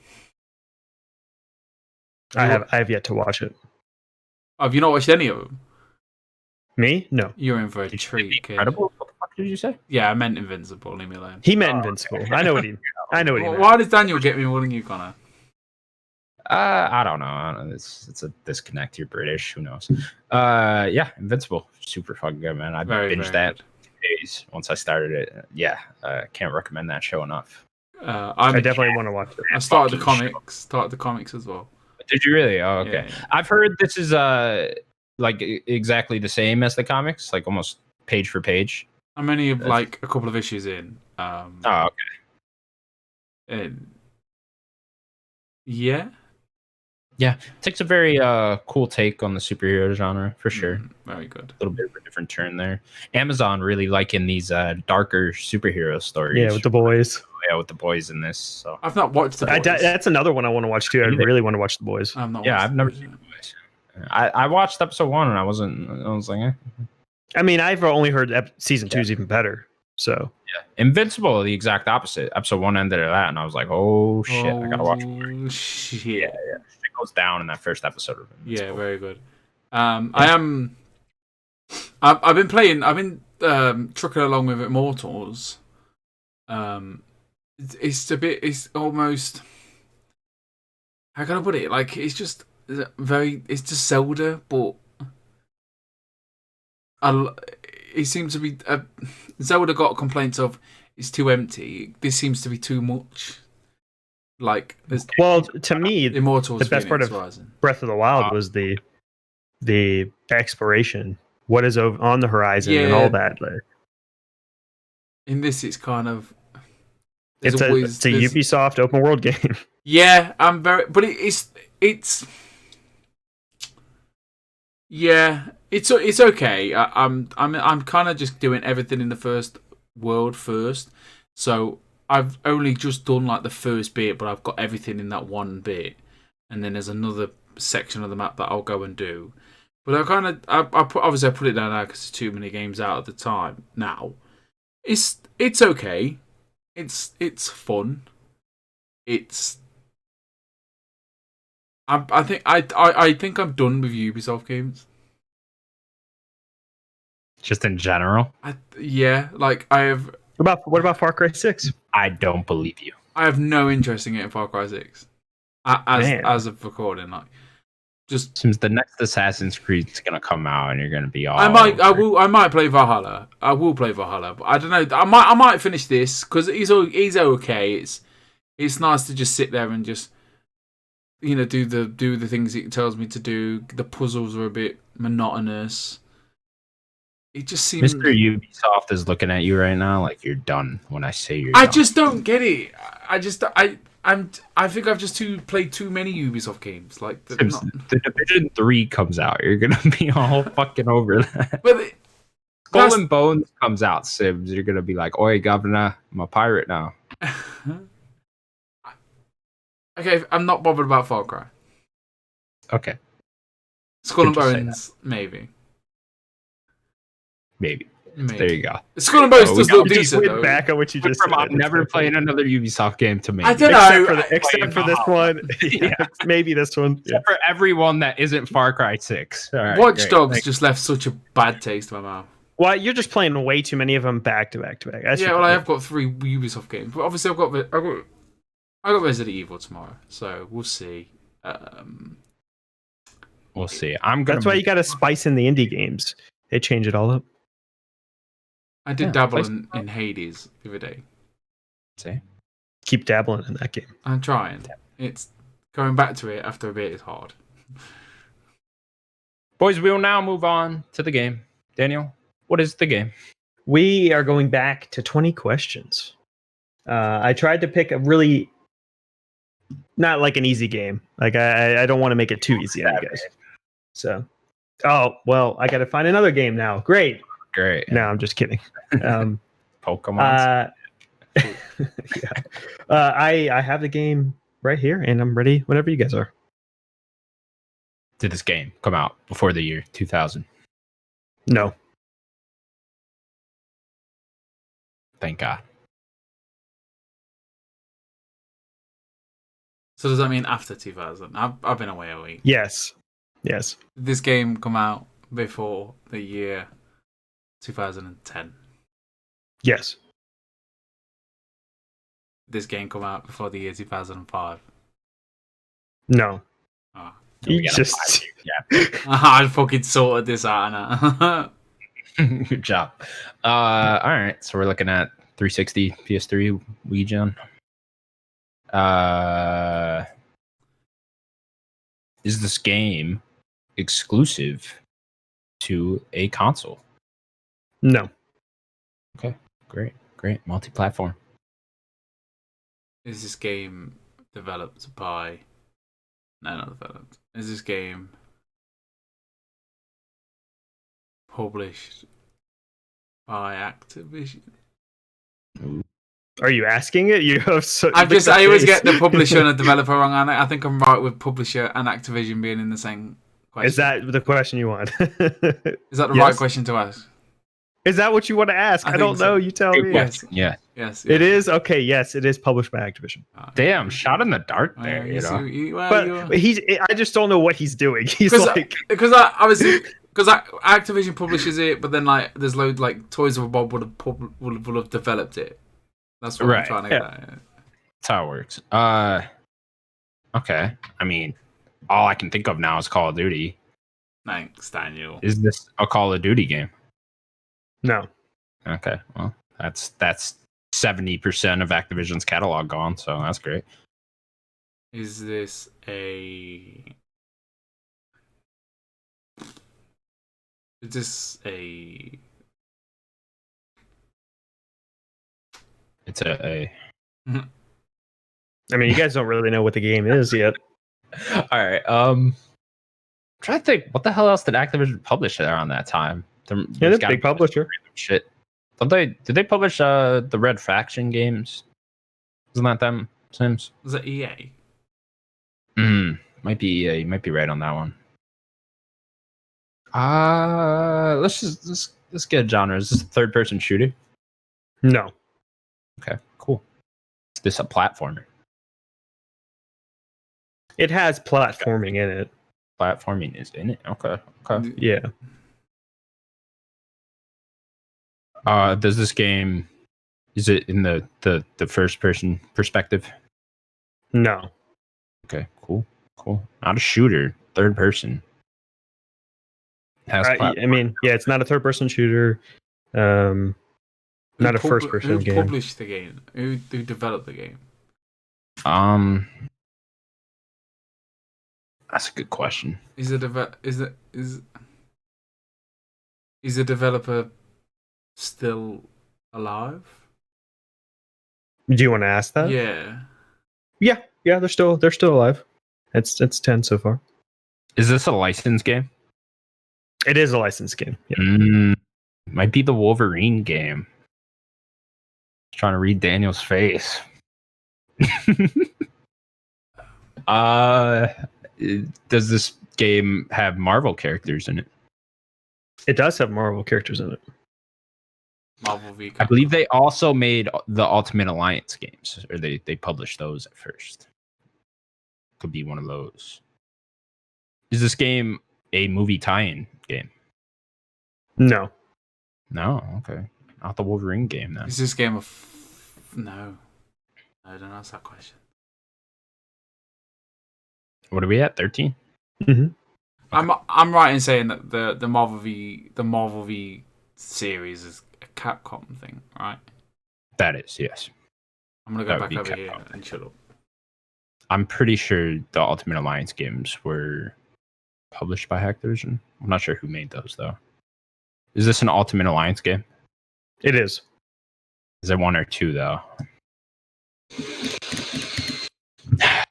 I have yet to watch it. Have you not watched any of them? Me? No. You're in for a treat. Incredible. What the fuck did you say? Yeah, I meant Invincible. Leave me alone. He meant Invincible. Okay. I know what he meant. Why does Daniel get me more than you, Connor? I don't know. It's a disconnect. You're British. Who knows? Yeah, Invincible. Super fucking good, man. I binged that days once I started it. Yeah, can't recommend that show enough. I definitely want to watch it. I started the comics. Started the comics as well. Did you really? Oh, okay. Yeah. I've heard this is like exactly the same as the comics, like almost page for page. I'm only like a couple of issues in. Oh, okay. Yeah. Yeah, it takes a very cool take on the superhero genre for sure. Very good. A little bit of a different turn there. Amazon really liking these darker superhero stories. Yeah, with the boys. Yeah, with the boys in this. So I've not watched the boys. That's another one I want to watch too. I really want to watch the boys. I've never seen the boys. I watched episode 1 and I was like, eh. I mean, I've only heard season 2 is even better. So yeah, Invincible, the exact opposite. Episode 1 ended at that, and I was like, oh shit, I gotta watch more. Shit. Yeah. It goes down in that first episode of Invincible. Yeah, very good. I've been playing. I've been trucking along with Immortals. It's almost. How can I put it? Like it's just Zelda, but it seems to be Zelda got complaints of it's too empty. This seems to be too much. Like, well, to me, Immortals, the best part of Horizon. Breath of the Wild was the exploration. What is on the horizon and all that. Like, in this, it's kind of it's a Ubisoft open world game. Yeah, but it's yeah, it's okay. I'm kind of just doing everything in the first world first, so I've only just done like the first bit, but I've got everything in that one bit, and then there's another section of the map that I'll go and do. But I put it down now because there's too many games out at the time. Now, it's okay. It's fun. I think I'm done with Ubisoft games. Just in general? Like I have. What about Far Cry 6? I don't believe you. I have no interest in getting Far Cry 6 as of recording. Like, just seems the next Assassin's Creed is gonna come out, and you're gonna be all. I might play Valhalla. I will play Valhalla, but I don't know. I might finish this because he's okay. It's nice to just sit there and just do the things it tells me to do. The puzzles are a bit monotonous. It just seems Mr. Ubisoft is looking at you right now like you're done when I say you're I done. just don't get it. I think I've just played too many Ubisoft games. Like the Division 3 comes out, you're gonna be all fucking over that. But Skull and Bones comes out, Sims. You're gonna be like, "Oi, governor, I'm a pirate now." Okay, I'm not bothered about Far Cry. Okay. Skull and Bones, maybe. There you go. Skull and Bones does look decent, though. Back on what you just said. I'm never playing another Ubisoft game to me. I don't know. Except for this one. Yeah, maybe this one. Except for everyone that isn't Far Cry 6. Right, Watch Dogs just left such a bad taste in my mouth. Well, you're just playing way too many of them back to back to back. I have got 3 Ubisoft games. But obviously, I got Resident Evil tomorrow, so we'll see. We'll see. That's why you got to spice in the indie games. They change it all up. I did dabble in Hades the other day. See? Keep dabbling in that game. I'm trying. It's going back to it after a bit is hard. Boys, we will now move on to the game. Daniel, what is the game? We are going back to 20 questions. I tried to pick a really not like an easy game. Like I don't want to make it too easy, I guess. So, I got to find another game now. Great. No, I'm just kidding. Pokemon. Yeah. I have the game right here, and I'm ready whenever you guys are. Did this game come out before the year 2000? No. Thank God. So does that mean after 2000? I've been away a week. Yes. Did this game come out before the year 2010? Yes. This game come out before the year 2005? No. Oh. You just... I fucking sorted this out now. Good job. All right, so we're looking at 360, PS3, Wii Gen. Is this game exclusive to a console? No. Okay, great. Multi-platform. Is this game developed by... No, not developed. Is this game published by Activision? Are you asking it? You have I always get the publisher and the developer wrong. And I think I'm right with publisher and Activision being in the same question. Is that the question you want? Is that the right question to ask? Is that what you want to ask? I don't know. You tell me. Yes. It is? Okay, yes, it is published by Activision. Damn, shot in the dark there, I just don't know what he's doing. He's like... Because Activision publishes it, but then like there's loads like Toys of Bob would have developed it. That's what I'm trying to get at. That's how it works. Okay. I mean, all I can think of now is Call of Duty. Thanks, Daniel. Is this a Call of Duty game? No. Okay, well, that's 70% of Activision's catalog gone, so that's great. Is this a? Is this a? It's a. I mean, you guys don't really know what the game is yet. All right. Trying to think, what the hell else did Activision publish around that time? Yeah, they're a big publisher. Shit. Don't they? Did they publish the Red Faction games? Isn't that them? Sims? Was it EA? Might be EA. Might be right on that one. Let's get a genre. Is this a third-person shooter? No. Okay, cool. Is this a platformer? It has platforming in it. Platforming is in it. Okay. Yeah. Does this game? Is it in the first-person perspective? No. Okay, cool. Not a shooter. Third person. I mean, yeah, it's not a third-person shooter. Not a first-person game. Who published the game? Who developed the game? That's a good question. Is the developer still alive? Do you want to ask that? Yeah. Yeah, they're still alive. It's 10 so far. Is this a licensed game? It is a licensed game. Yeah. Might be the Wolverine game. Trying to read Daniel's face. Does this game have Marvel characters in it? It does have Marvel characters in it. Marvel v. I believe they also made the Ultimate Alliance games, or they published those at first. Could be one of those. Is this game a movie tie-in game? No. No, okay. Not the Wolverine game then. Is this game No. I don't ask that question. What are we at? 13? Mm-hmm. I'm right in saying that the Marvel v series is a Capcom thing, right? That is, yes. I'm gonna go back over here and shut up. I'm pretty sure the Ultimate Alliance games were published by Activision. I'm not sure who made those though. Is this an Ultimate Alliance game? It is. Is it 1 or 2 though?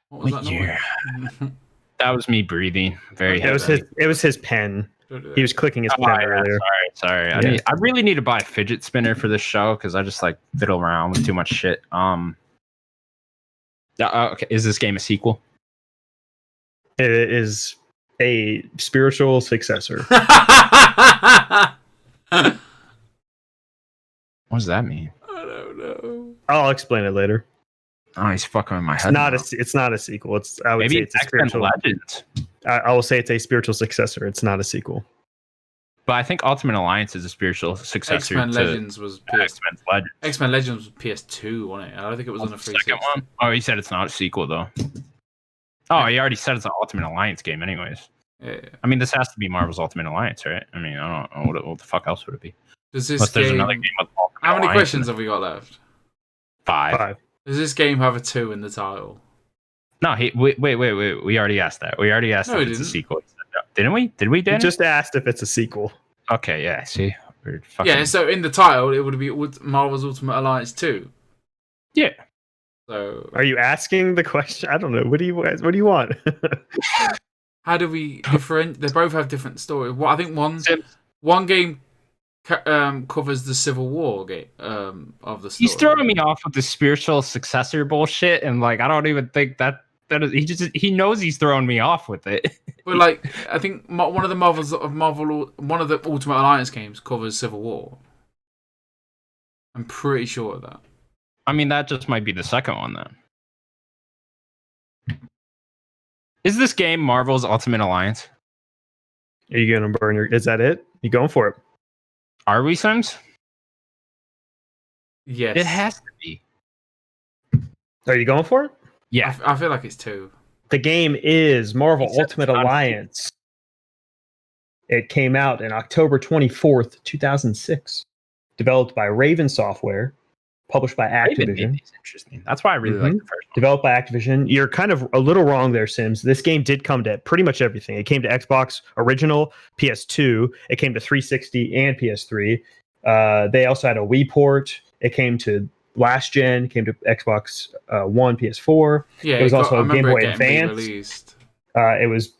What was that year? noise? That was me breathing. It was his pen. He was clicking his pen earlier. Sorry. Yeah. I really need to buy a fidget spinner for this show because I just like fiddle around with too much shit. Okay. Is this game a sequel? It is a spiritual successor. What does that mean? I don't know. I'll explain it later. Oh, he's fucking with my head. It's not a sequel. I would Maybe say it's a X-Men spiritual. Legends. I will say it's a spiritual successor. It's not a sequel. But I think Ultimate Alliance is a spiritual successor X-Men to Legends was X-Men Legends. X-Men Legends was PS2, wasn't it? I don't think it was on the Second one. Oh, he said it's not a sequel though. Oh, he already said it's an Ultimate Alliance game, anyways. Yeah. I mean, this has to be Marvel's Ultimate Alliance, right? I mean, I don't know what the fuck else would it be? Does this Unless there's game... another game with Ultimate How many Alliance questions have we got left? 5. Does this game have a 2 in the title? No, wait. We already asked that. We already asked if it's a sequel. Didn't we? Did we, Dan? You just asked if it's a sequel. Okay, yeah. See, we're fucking... Yeah. So in the title, it would be Marvel's Ultimate Alliance 2. Yeah. So are you asking the question? I don't know. What do you want? How do we different? They both have different stories. Well, I think one game covers the Civil War game of the story. He's throwing me off with the spiritual successor bullshit, and like I don't even think that is, he knows he's throwing me off with it. But like, I think one of the Ultimate Alliance games covers Civil War. I'm pretty sure of that. I mean, that just might be the second one then. Is this game Marvel's Ultimate Alliance? Are you gonna burn your? Is that it? You going for it? Are we, Sims? Yes. It has to be. Are you going for it? Yeah. I feel like it's 2. The game is Marvel Ultimate Alliance. It came out in October 24th, 2006. developed by Raven Software, published by Activision. It's interesting. That's why I really like the first one. Developed by Activision. You're kind of a little wrong there, Sims. This game did come to pretty much everything. It came to Xbox original, PS2. It came to 360 and PS3. They also had a Wii port. It came to last gen. Came to Xbox One, PS4. Yeah, it was also a Game Boy Advance. It was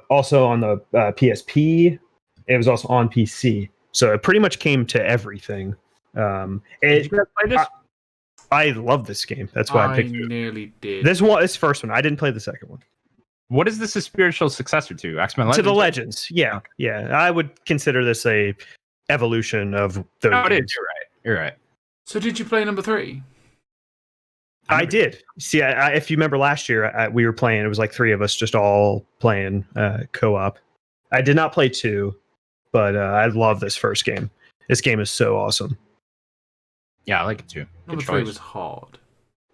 also on the PSP. It was also on PC. So it pretty much came to everything. Did you guys play this? I love this game. That's why I picked it. I nearly did. This first one. I didn't play the second one. What is this a spiritual successor to? X-Men Legends? To the Legends. Yeah. Yeah. I would consider this a evolution of those. No, it games. is. You're right. So did you play number 3? I did. See, if you remember last year, we were playing. It was like 3 of us just all playing co-op. I did not play 2, but I love this first game. This game is so awesome. Yeah, I like it too. Number 3 was hard.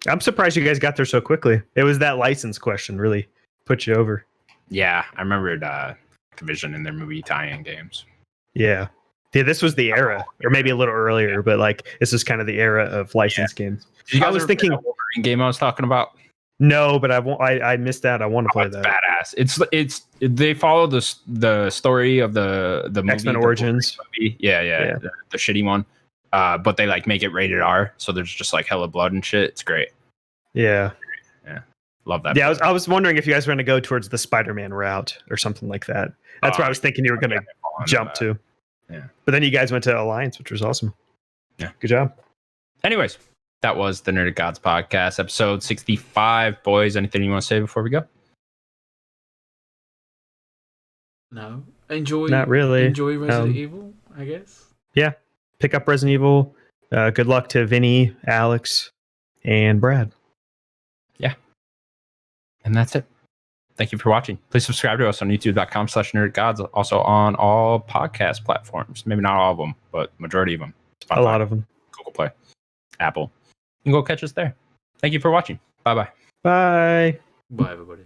I'm surprised you guys got there so quickly. It was that license question really put you over. Yeah, I remembered Activision in their movie tie-in games. Yeah. Yeah, this was the era, or maybe a little earlier, but like this is kind of the era of licensed games. I was thinking the Wolverine game I was talking about. No, but I missed that. I want to play that. Badass. It's they follow the story of the movie, X-Men Origins. Movie. Yeah. The shitty one. But they like make it rated R, so there's just like hella blood and shit. It's great. Yeah. Love that. Yeah, I was wondering if you guys were going to go towards the Spider-Man route or something like that. That's where I was thinking you were going to jump to. Yeah. But then you guys went to Alliance, which was awesome. Yeah. Good job. Anyways, that was the Nerdic Gods podcast, episode 65. Boys, anything you want to say before we go? No. Enjoy. Not really. Enjoy Resident Evil, I guess. Yeah. Pick up Resident Evil. Good luck to Vinny, Alex, and Brad. Yeah. And that's it. Thank you for watching. Please subscribe to us on youtube.com/nerdgods. Also on all podcast platforms. Maybe not all of them, but majority of them. Spotify, a lot of them. Google Play, Apple. You can go catch us there. Thank you for watching. Bye-bye. Bye. Bye, everybody.